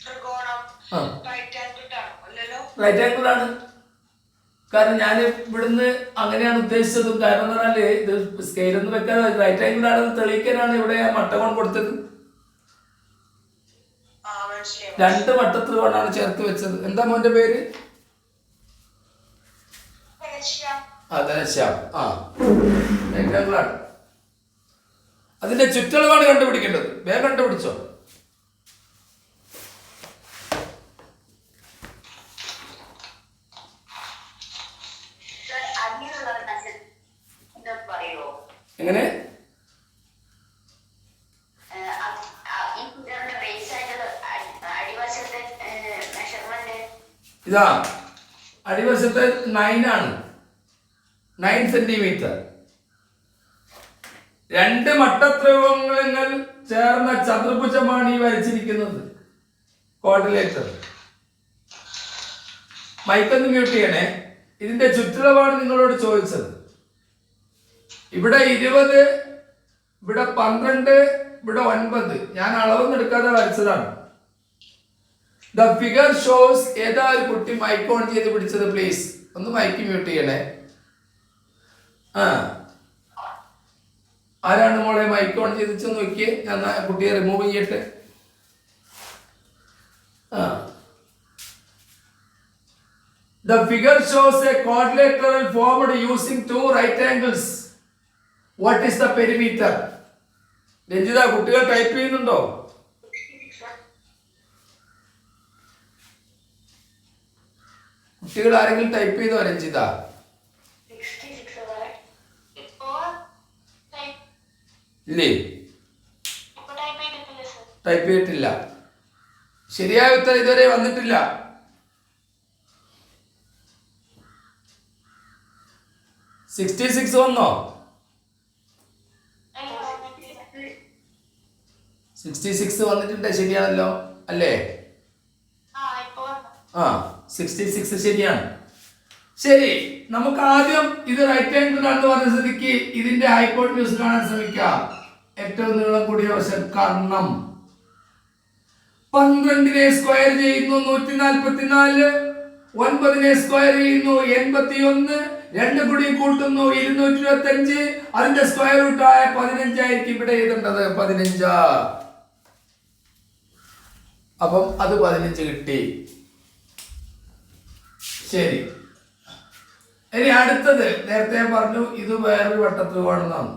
ത്രികോണം റൈറ്റ് ആംഗിൾ ആണോ? അല്ലല്ലോ, റൈറ്റ് ആംഗിൾ ആണ്. കാരണം ഞാൻ ഇവിടുന്ന് അങ്ങനെയാണ് ഉദ്ദേശിച്ചതും. കാരണം എന്ന് പറഞ്ഞാല് ഇത് സ്കെയിലൊന്നും വെക്കാതെ റൈറ്റ് ആംഗിൾ ആണെന്ന് തെളിയിക്കാനാണ് ഇവിടെ ആ മട്ടകോൺ കൊടുത്തത്. 2 മട്ടത്രികോണാണ് ചേർത്ത് വെച്ചത്. എന്താ മോന്റെ പേര്? ധനശ്യാം. ആ, റൈറ്റ് ആംഗിൾ ആണ്. അതിന്റെ ചുറ്റളവാണ് കണ്ടുപിടിക്കേണ്ടത്. വേഗം കണ്ടുപിടിച്ചോ. എങ്ങനെ? ഇതാ അടിവശത്തെ 9 ആണ്. 9 സെന്റിമീറ്റർ. 2 മട്ടത്രികോണങ്ങൾ ചേർന്ന ചതുർഭുജമാണ് ഈ വരച്ചിരിക്കുന്നത്. കോർഡിനേറ്റർ. മൈക്കൊന്ന് മ്യൂട്ട് ചെയ്യണേ. ഇതിന്റെ ചുറ്റളവാണ് നിങ്ങളോട് ചോദിച്ചത്. ഇവിടെ 20, ഇവിടെ 12, ഇവിടെ 9. ഞാൻ അളവൊന്നും എടുക്കാതെ വരച്ചതാണ്. The figure shows. ഏതാ ഒരു കുട്ടി മൈക്ക് ഓൺ ചെയ്ത് പിടിച്ചത്? പ്ലീസ് ഒന്ന് മൈക്ക് മ്യൂട്ട് ചെയ്യണേ. ആരാണ് മോളെ മൈക്ക് ഓൺ ചെയ്ത് നോക്കിയേ? ഞാൻ കുട്ടിയെ റിമൂവ് ചെയ്യട്ടെ. The figure shows a quadrilateral formed using 2 right angles. What is the perimeter? Ranjitha, കുട്ടികൾ ടൈപ്പ് ചെയ്യുന്നുണ്ടോ? കുട്ടികൾ ആരെങ്കിലും ടൈപ്പ് ചെയ്തോ? രഞ്ജിത ഇല്ലേ? ടൈപ്പ് ചെയ്തിട്ടില്ല. ശരിയായ ഉത്തരം ഇതുവരെ വന്നിട്ടില്ല. വന്നോ? 66 വന്നിട്ടുണ്ട്. ശരിയാണല്ലോ അല്ലേ? 66 ശരിയാണ്. ശരി, നമുക്ക് ആദ്യം ഇത് റൈറ്റ് ആംഗിൾ ആണെന്ന് പറഞ്ഞ സ്ഥിതിക്ക് ഇതിന്റെ ഹൈപ്പോട്ടന്യൂസ് കാണാൻ ശ്രമിക്കാം. ഏറ്റവും നീളം കൂടിയ വശം കർണം. 12നെ സ്ക്വയർ ചെയ്യുന്നു 144, 9നെ സ്ക്വയർ ചെയ്യുന്നു 81, രണ്ടും കൂടി കൂട്ടുന്നു 225. അതിന്റെ സ്ക്വയർ റൂട്ട് ആയ 15 ആയിരിക്കും ഇവിടെ എഴുതേണ്ടത്. 15. അപ്പം അത് 15 കിട്ടി. ശരി. ഇനി അടുത്തത് നേരത്തെ ഞാൻ പറഞ്ഞു ഇത് വേറൊരു വട്ടത്രികോണമെന്നാണ്.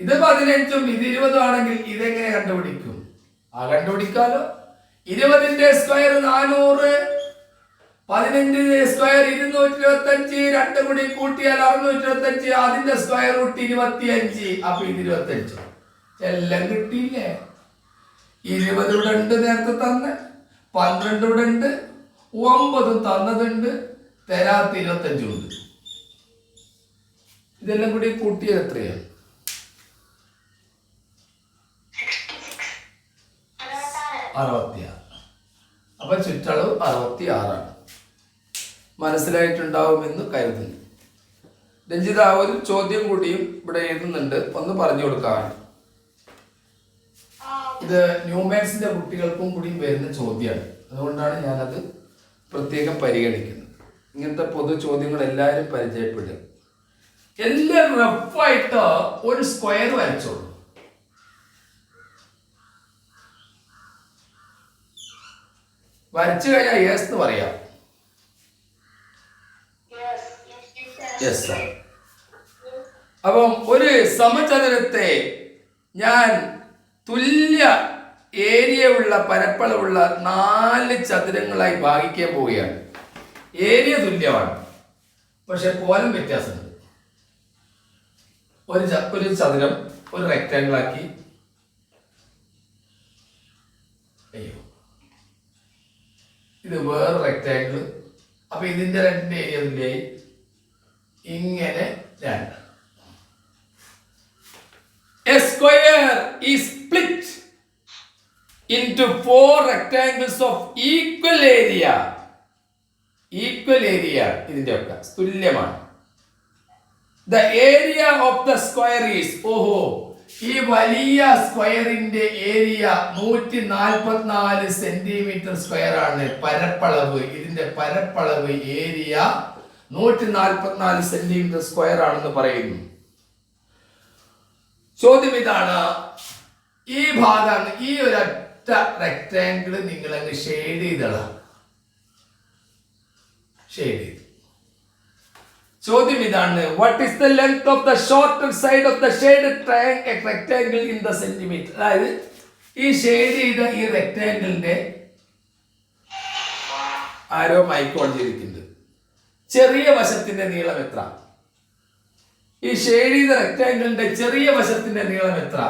ഇത് 15ഉം ഇത് 20 ആണെങ്കിൽ ഇതെങ്ങനെ കണ്ടുപിടിക്കും? കണ്ടുപിടിക്കാലോ. 20ന്റെ സ്ക്വയർ 400, 15ന്റെ സ്ക്വയർ 225, രണ്ടും കൂടി കൂട്ടിയാൽ 625. അതിന്റെ സ്ക്വയർ റൂട്ട് 25. അപ്പൊ ഇത് 25 എല്ലാം കിട്ടിയില്ലേ? 20 ഇവിടെ ഉണ്ട്, നേരത്തെ തന്നെ 12 ഇവിടെ ഉണ്ട്, 9 തന്നതുണ്ട്, തരാത്ത 25 ഉണ്ട്. ഇതെല്ലാം കൂടി കൂട്ടിയത് എത്രയാണ്? 66. അപ്പൊ ചുറ്റളവ് 66. മനസ്സിലായിട്ടുണ്ടാവുമെന്ന് കരുതുന്നു. രഞ്ജിത ഒരു ചോദ്യം കൂടിയും ഇവിടെ എഴുതുന്നുണ്ട്, ഒന്ന് പറഞ്ഞു കൊടുക്കാൻ. ഇത് ന്യൂമാത്സിന്റെ കുട്ടികൾക്കും കൂടി വരുന്ന ചോദ്യമാണ്, അതുകൊണ്ടാണ് ഞാനത് പ്രത്യേകം പരിഗണിക്കുന്നത്. ഇങ്ങനത്തെ പൊതു ചോദ്യങ്ങൾ എല്ലാവരും പരിചയപ്പെടുക. എല്ലാം റഫായിട്ട് ഒരു സ്ക്വയർ വരച്ചോളൂ. വരച്ചു കഴിഞ്ഞാൽ യെസ് എന്ന് പറയാം. Yes sir. അപ്പം ഒരു സമചതുരത്തെ ഞാൻ തുല്യ ഏരിയ ഉള്ള പരപ്പളവുള്ള 4 ചതുരങ്ങളായി ഭാഗിക്കാൻ പോവുകയാണ്. ഏരിയ തുല്യമാണ്, പക്ഷെ കോലം വ്യത്യാസമുണ്ട്. ഒരു ചതുരം ഒരു റെക്ടാങ്കിൾ ആക്കി. അയ്യോ, ഇത് വേറെ റെക്ടാങ്കിൾ. അപ്പൊ ഇതിന്റെ 2 ഏരിയ തുല്യായി. ഇങ്ങനെ 2. A square is split into 4 rectangles of equal area. Equal area ഇതിന്റെ ഒക്കെ തുല്യമാണ്. The area of the square is, ഈ വലിയ സ്ക്വയറിന്റെ ഏരിയ 144 സെന്റിമീറ്റർ സ്ക്വയർ ആണ്. പരപ്പളവ്, ഇതിന്റെ പരപ്പളവ് ഏരിയ 144 സെന്റിമീറ്റർ സ്ക്വയർ ആണെന്ന് പറയുന്നു. ചോദ്യം ഇതാണ്, ഈ ഭാഗം, ഈ ഒരൊറ്റ റെക്ടാങ്കിൾ നിങ്ങൾ അങ്ങ് ഷെയ്ഡ് ചെയ്തളാം. ഷെയ്ഡ് ചെയ്തു. ചോദ്യം ഇതാണ്, what is the length of the shorter side of the shaded rectangle in the centimetre. അതായത് ഈ ഷെയ്ഡ് ചെയ്ത ഈ റെക്ടാങ്കിളിന്റെ ആരോ മൈക്കോൺ ചെയ്തിട്ടുണ്ട്. ചെറിയ വശത്തിന്റെ നീളം എത്ര? ഈ ഷെയ്ഡ് ചെയ്ത റെക്ടാങ്കിളിന്റെ ചെറിയ വശത്തിന്റെ നീളം എത്ര?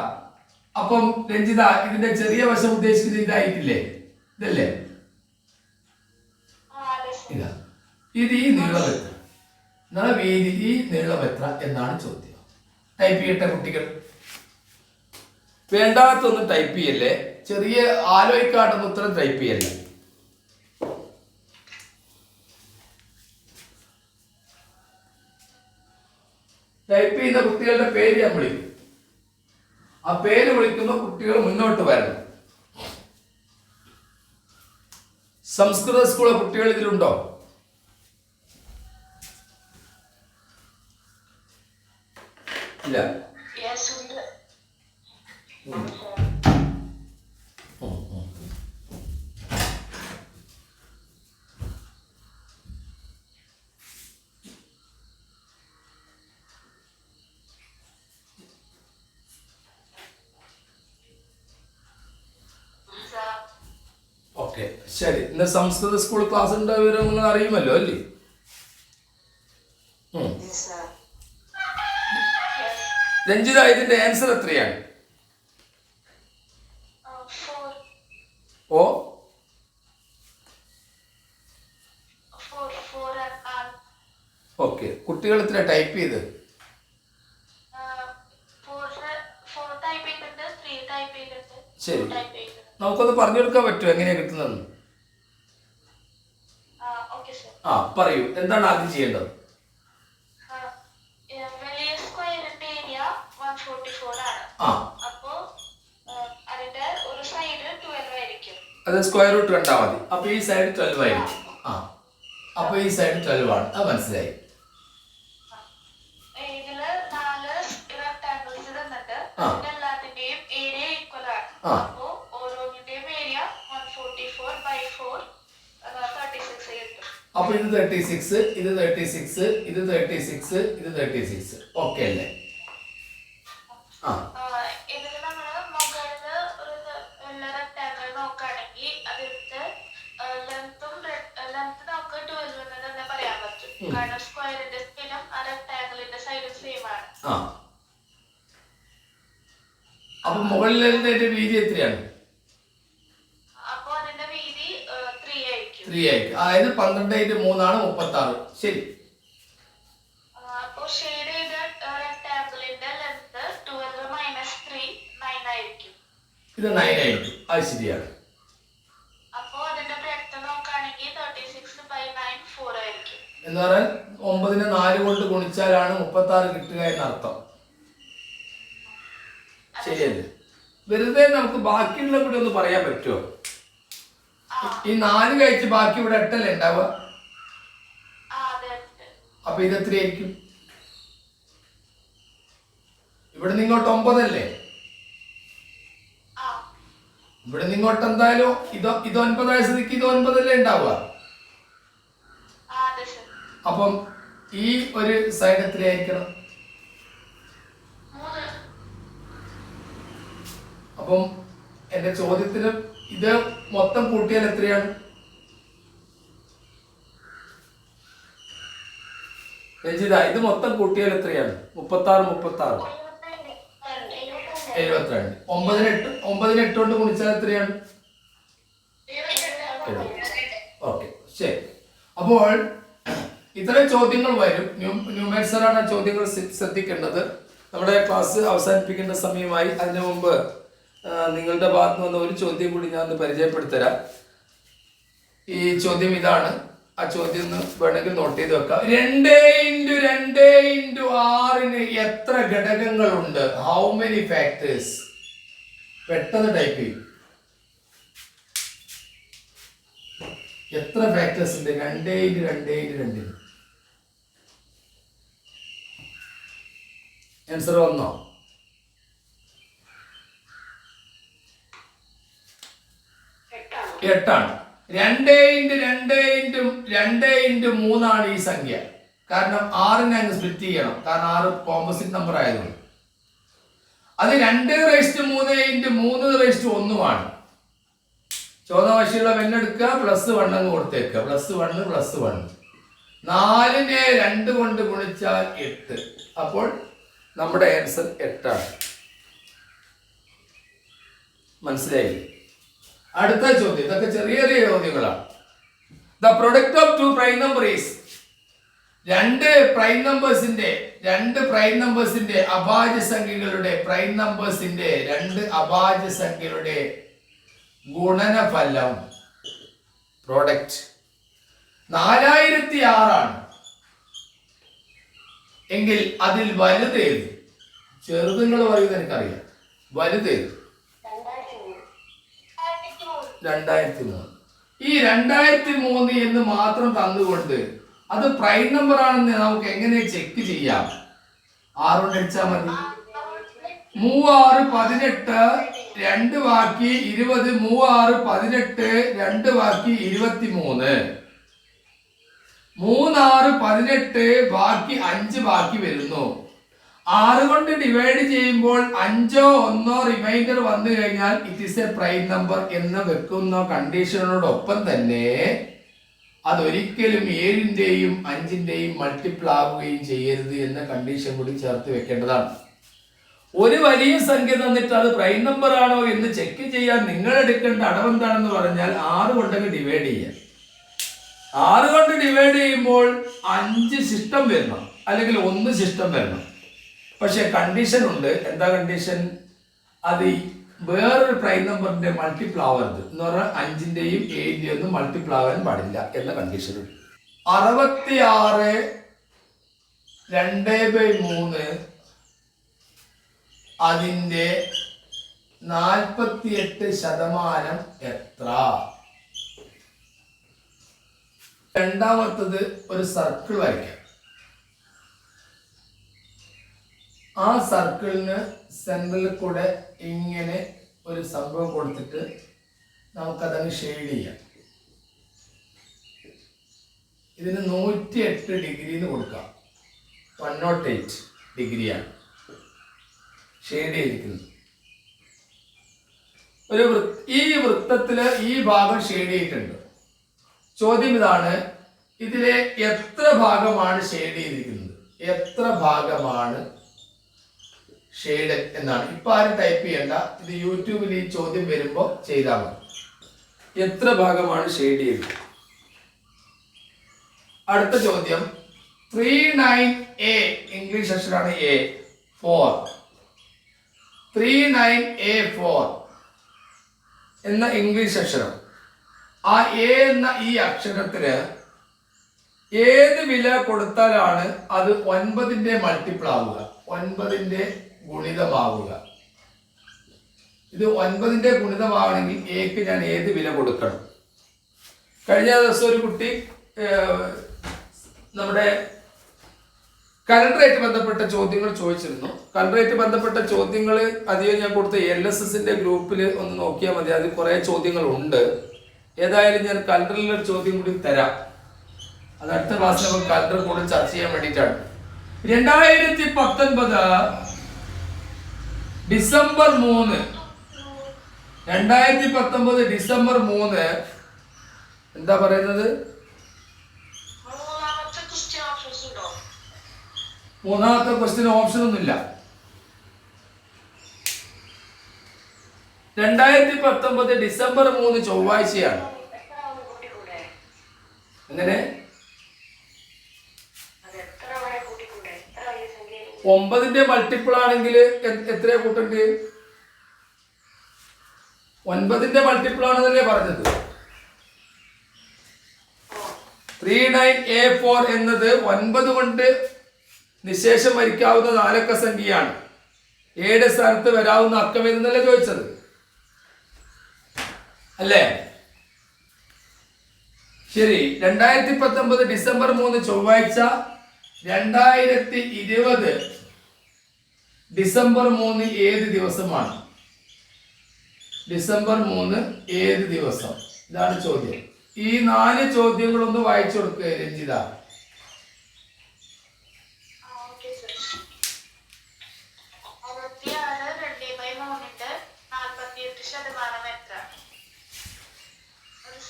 അപ്പം രഞ്ജിത, ഇതിന്റെ ചെറിയ വശം ഉദ്ദേശിക്കുന്നത് ഇതായിട്ടില്ലേ? ഇതല്ലേ? ഇതാ. ഇത് ഈ നീളം എത്ര? വീതി, ഈ നീളം എത്ര എന്നാണ് ചോദ്യം. ടൈപ്പ് ചെയ്യട്ടെ കുട്ടികൾ. വേണ്ടാത്തൊന്നും ടൈപ്പ് ചെയ്യല്ലേ. ചെറിയ ആലോചിക്കാട്ടൊന്നും ഉത്തരം ടൈപ്പ് ചെയ്യല്ലേ. ടൈപ്പ് ചെയ്യുന്ന കുട്ടികളുടെ പേര് ഞാൻ വിളിക്കും. ആ പേര് വിളിക്കുമ്പോൾ കുട്ടികൾ മുന്നോട്ട് വരണം. സംസ്കൃത സ്കൂളിലെ കുട്ടികൾ ഇതിലുണ്ടോ? ഇല്ല. ഓക്കെ, ശരി. ഇന്ന് സംസ്കൃത സ്കൂൾ ക്ലാസ് ഉണ്ടോ വിവരം നിങ്ങൾ അറിയുമല്ലോ അല്ലേ? രഞ്ജിത, ഇതിന്റെ ആൻസർ എത്രയാണ്? ഓക്കെ, കുട്ടികൾ ഇത്ര ടൈപ്പ് ചെയ്ത് ശരി. നമുക്കൊന്ന് പറഞ്ഞു കൊടുക്കാൻ പറ്റുമോ എങ്ങനെയാ കിട്ടുന്നത്? പറയൂ, എന്താണ് ആദ്യം ചെയ്യേണ്ടത്? അത് സ്ക്വയർ റൂട്ട് കണ്ടാൽ മതി. അപ്പൊ ഈ സൈഡ് 12 ആയിരിക്കും. അപ്പൊ ഈ സൈഡ് 12 ആണ്. അത് മനസ്സിലായി. അതിന്റെ എല്ലാത്തിന്റെയും ഏരിയ ഈക്വൽ ആണ്. ആ. അപ്പോ ഓരോന്നിന്റെയും ഏരിയ 144/4 36 കിട്ടും. അപ്പൊ ഇത് 36, ഇത് 36, ഇത് 36, ഇത് 36. ഓക്കെ അല്ലേ? ആ ഇതിൽ നമ്മള് മുകളില് ഒരു റെക്ടാങ്കിൾ നോക്കുകയാണെങ്കിൽ അതിന്റെ ലെങ്ത് നമുക്ക് 12 എന്ന് തന്നെ പറയാൻ പറ്റും. കാരണം സ്ക്വയറിന്റെ സ്പിനും ആ റെക്ടാങ്കിളിന്റെ സൈഡും സെയിം ആണ്. ആ അപ്പൊ മുകളിലെ വീതി എത്രയാണ്? അപ്പൊ അതിന്റെ വീതി 3 ആയിരിക്കും. 3 ആയിരിക്കും. അതായത് 12/3 ആണ് 36. ശരി. അപ്പൊ ഷെയ്ഡ് ചെയ്ത റെക്ടാങ്കിളിന്റെ ലെങ്ത് 12 - 3 9 ആയിരിക്കും. ഇത് 9 ആയിരിക്കും. അത് ശരിയാണ്. അപ്പൊ അതിന്റെ ബ്രെഡ്ത്ത് നോക്കുകയാണെങ്കിൽ 36/9 4 ആയിരിക്കും. എന്ന് പറഞ്ഞാൽ 9നെ 4 കൊണ്ട് ഗുണിച്ചാലാണ് 36 കിട്ടുക എന്നർത്ഥം. ശരിയല്ലേ? വെറുതെ നമുക്ക് ബാക്കിയുള്ള കൂടി ഒന്ന് പറയാൻ പറ്റുമോ? ഈ 4 കഴിച്ച് ബാക്കി ഇവിടെ 8 അല്ലേ ഉണ്ടാവുക? അപ്പൊ ഇത് എത്രയായിരിക്കും? ഇവിടെ നിങ്ങോട്ട് 9 അല്ലേ? ഇവിടെ നിങ്ങോട്ട് എന്തായാലും ഇത് 9 ആയ സ്ഥിതിക്ക് ഇത് 9 അല്ലേ ഉണ്ടാവുക? അപ്പം ഈ ഒരു സൈഡ് എത്രയായിരിക്കണം? അപ്പം എന്റെ ചോദ്യത്തിന് ഇത് മൊത്തം കൂട്ടിയാൽ എത്രയാണ്? രഞ്ജിത, ഇത് മൊത്തം കൂട്ടിയാൽ എത്രയാണ്? 36 36 72. 9നെ 8 കൊണ്ട് ഗുണിച്ചാൽ എത്രയാണ്? ഓക്കെ, ശരി. അപ്പോൾ ഇത്തരം ചോദ്യങ്ങൾ വരും. ന്യൂമേറ്റ്സറാണ് ചോദ്യങ്ങൾ ശ്രദ്ധിക്കേണ്ടത്. നമ്മുടെ ക്ലാസ് അവസാനിപ്പിക്കേണ്ട സമയമായി. അതിനു മുമ്പ് നിങ്ങളുടെ ഭാഗത്ത് നിന്ന് ഒരു ചോദ്യം കൂടി ഞാൻ ഒന്ന് പരിചയപ്പെടുത്തരാം. ഈ ചോദ്യം ഇതാണ്. ആ ചോദ്യം ഒന്ന് വേണമെങ്കിൽ നോട്ട് ചെയ്ത് വെക്കാം. 2x2 × 6 എത്ര ഘടകങ്ങളുണ്ട്? How many factors? പെട്ടെന്ന് ടൈപ്പ് ചെയ്യും. എത്ര ഫാക്ടേഴ്സ് ഉണ്ട് 2x2 × 2? ആൻസർ വന്നോ? എട്ടാണ്. 2x2 ആണ് ഈ സംഖ്യ. കാരണം 6നെ അങ്ങ് സ്പ്ലിറ്റ് ചെയ്യണം. കാരണം 6 കോമ്പോസിറ്റ് നമ്പർ ആയതുകൊണ്ട്. അത് 2x3 × 3 വശിയുള്ള വെണ്ണെടുക്കുക, +1 അങ്ങ് കൊടുത്തേക്കുക. +1 +1. 4നെ 2 കൊണ്ട് ഗുണിച്ചാൽ 8. അപ്പോൾ നമ്മുടെ ആൻസർ 8 ആണ്. മനസ്സിലായി? അടുത്ത ചോദ്യം. ഇതൊക്കെ ചെറിയ ചെറിയ ചോദ്യങ്ങളാണ്. The product of 2 prime number is. രണ്ട് പ്രൈം നമ്പേഴ്സിന്റെ അഭാജ്യ സംഖ്യകളുടെ രണ്ട് അഭാജ്യ സംഖ്യകളുടെ ഗുണനഫലം പ്രോഡക്റ്റ് 4006 ആണ് എങ്കിൽ അതിൽ വലുതേത്? ചെറുതുങ്ങൾ പറയുന്നത് എനിക്കറിയാം. വലുതേത്? 2003. ഈ 2003 എന്ന് മാത്രം തന്നുകൊണ്ട് അത് പ്രൈം നമ്പർ ആണെന്ന് നമുക്ക് എങ്ങനെ ചെക്ക് ചെയ്യാം? 6 കൊണ്ട് അടിച്ചാൽ മതി. 3 6 18 2 ബാക്കി 20. 3 6 18 2 ബാക്കി 23. 3 6 18 ബാക്കി 5 ബാക്കി വരുന്നു. 6 കൊണ്ട് ഡിവൈഡ് ചെയ്യുമ്പോൾ 5ഓ 1ഓ റിമൈൻഡർ വന്നു കഴിഞ്ഞാൽ it is A prime number എന്ന് വെക്കുന്ന കണ്ടീഷനോടൊപ്പം തന്നെ അതൊരിക്കലും 7ന്റെയും 5ന്റെയും മൾട്ടിപ്പിൾ ആവുകയും ചെയ്യരുത് എന്ന കണ്ടീഷൻ കൂടി ചേർത്ത് വെക്കേണ്ടതാണ്. ഒരു വലിയ സംഖ്യ തന്നിട്ട് അത് പ്രൈം നമ്പർ ആണോ എന്ന് ചെക്ക് ചെയ്യാൻ നിങ്ങൾ എടുക്കേണ്ട അടവെന്താണെന്ന് പറഞ്ഞാൽ 6 കൊണ്ടങ്ങ് ഡിവൈഡ് ചെയ്യാം. 6 കൊണ്ട് ഡിവൈഡ് ചെയ്യുമ്പോൾ 5 ശിഷ്ടം വരണം, അല്ലെങ്കിൽ 1 ശിഷ്ടം വരണം. പക്ഷെ കണ്ടീഷൻ ഉണ്ട്. എന്താ കണ്ടീഷൻ? അത് വേറൊരു പ്രൈം നമ്പറിന്റെ മൾട്ടിപ്പിൾ ആവരുത് എന്ന് പറഞ്ഞാൽ 5ന്റെയും 7ന്റെയും ഒന്നും മൾട്ടിപ്പിൾ ആവാൻ പാടില്ല എന്ന കണ്ടീഷൻ ഉണ്ട്. 66 2/3 അതിന്റെ 48% എത്ര? രണ്ടാമത്തത് ഒരു സർക്കിൾ വരയ്ക്കാം. ആ സർക്കിളിന് സെൻട്രലിൽ കൂടെ ഇങ്ങനെ ഒരു സംഭവം കൊടുത്തിട്ട് നമുക്കതങ്ങ് ഷെയ്ഡ് ചെയ്യാം. ഇതിന് 108 ഡിഗ്രി എന്ന് കൊടുക്കാം. 108 ഡിഗ്രിയാണ് ഷെയ്ഡ് ചെയ്തിരിക്കുന്നത്. ഈ വൃത്തത്തില് ഈ ഭാഗം ഷെയ്ഡ് ചെയ്തിട്ടുണ്ട്. ചോദ്യം ഇതാണ്, ഇതിലെ എത്ര ഭാഗമാണ് ഷെയ്ഡ് ചെയ്തിരിക്കുന്നത്? എത്ര ഭാഗമാണ് ഷെയ്ഡ് എന്നാണ്. ഇപ്പൊ ആരും ടൈപ്പ് ചെയ്യണ്ട, ഇത് യൂട്യൂബിൽ ഈ ചോദ്യം വരുമ്പോൾ ചെയ്താൽ മതി. എത്ര ഭാഗമാണ് ഷെയ്ഡ് ചെയ്തത്? അടുത്ത ചോദ്യം 39A, ഇംഗ്ലീഷ് അക്ഷരമാണ് A, 4. 39A4 എന്ന ഇംഗ്ലീഷ് അക്ഷരം. ആ എ എന്ന ഈ അക്ഷരത്തിന് ഏത് വില കൊടുത്താലാണ് അത് 9ന്റെ മൾട്ടിപ്പിൾ ആവുക, 9ന്റെ ഗുണിതമാവുക? ഇത് 9ന്റെ ഗുണിതമാവണമെങ്കിൽ എക്ക് ഞാൻ ഏത് വില കൊടുക്കണം? കഴിഞ്ഞ ദിവസം ഒരു കുട്ടി നമ്മുടെ കലണ്ടറായിട്ട് ബന്ധപ്പെട്ട ചോദ്യങ്ങൾ ചോദിച്ചിരുന്നു. കലണ്ടറായിട്ട് ബന്ധപ്പെട്ട ചോദ്യങ്ങൾ അധികം ഞാൻ കൊടുത്ത LSSന്റെ ഗ്രൂപ്പിൽ ഒന്ന് നോക്കിയാൽ മതി. അതിൽ കുറേ ചോദ്യങ്ങളുണ്ട്. ഏതായാലും ഞാൻ കലണ്ടറിലൊരു ചോദ്യം കൂടി തരാം. അത് അടുത്ത ക്ലാസ്സിൽ നമുക്ക് കലണ്ടർ കൂടെ ചർച്ച ചെയ്യാൻ വേണ്ടിയിട്ടാണ്. 2019 ഡിസംബർ 3, 2019 ഡിസംബർ 3 എന്താ പറയുന്നത്? മൂന്നാമത്തെ ക്വസ്റ്റ്യൻ ഓപ്ഷൻ ഒന്നുമില്ല. 2019 ഡിസംബർ 3 ചൊവ്വാഴ്ചയാണ്. എങ്ങനെ? 9ന്റെ മൾട്ടിപ്പിൾ ആണെങ്കിൽ എത്രയാ കൂട്ടേണ്ടത്? 9ന്റെ മൾട്ടിപ്പിൾ ആണെന്നല്ലേ പറഞ്ഞത്. 39A4 എന്നത് 9 കൊണ്ട് നിശേഷം വരിക്കാവുന്ന 4 അക്ക സംഖ്യയാണ്. എയുടെ സ്ഥാനത്ത് വരാവുന്ന അക്കം എന്നല്ലേ ചോദിച്ചത്, അല്ലേ? ശരി. 2019 ഡിസംബർ 3 ചൊവ്വാഴ്ച. 2020 ഡിസംബർ 3 ഏത് ദിവസമാണ്? ഡിസംബർ 3 ഏത് ദിവസം? ഇതാണ് ചോദ്യം. ഈ 4 ചോദ്യങ്ങളൊന്ന് വായിച്ചു കൊടുക്കുക രഞ്ജിത.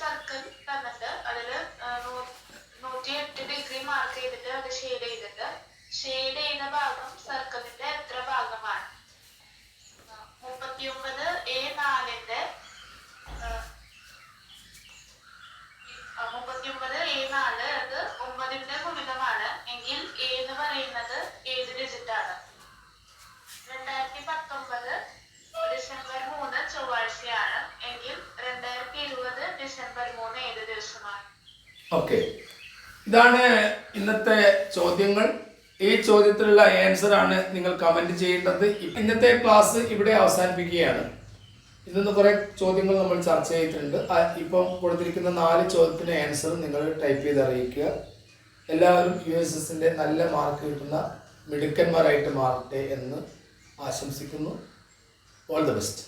സർക്കിൾ തന്നിട്ട് അതില് 108 ഡിഗ്രി മാർക്ക് ചെയ്തിട്ട് അത് ഷെയ്ഡ് ചെയ്തിട്ട് ഷെയ്ഡ് ചെയ്യുന്ന ഭാഗം സർക്കിളിന്റെ എത്ര ഭാഗമാണ്? 39A4ന്റെ 39A4 അത് 9ന്റെ ഗുണിതമാണ് എങ്കിൽ A എന്ന് പറയുന്നത് ഏത് ഡിജിറ്റ് ആണ്? 2019 ഡിസംബർ 3 ചൊവ്വാഴ്ചയാണ് എങ്കിൽ 2020 ഡിസംബർ 3 ഏത് ദിവസമാണ്? ഓക്കെ, ഇതാണ് ഇന്നത്തെ ചോദ്യങ്ങൾ. ഈ ചോദ്യത്തിലുള്ള ആൻസർ ആണ് നിങ്ങൾ കമന്റ് ചെയ്യേണ്ടത്. ഇന്നത്തെ ക്ലാസ് ഇവിടെ അവസാനിപ്പിക്കുകയാണ്. ഇന്ന് കുറെ ചോദ്യങ്ങൾ നമ്മൾ ചർച്ച ചെയ്തിട്ടുണ്ട്. ഇപ്പം കൊടുത്തിരിക്കുന്ന 4 ചോദ്യത്തിന് ആൻസർ നിങ്ങൾ ടൈപ്പ് ചെയ്ത് അറിയിക്കുക. എല്ലാവരും USSന്റെ നല്ല മാർക്ക് കിട്ടുന്ന മിടുക്കന്മാരായിട്ട് മാറട്ടെ എന്ന് ആശംസിക്കുന്നു. All the best.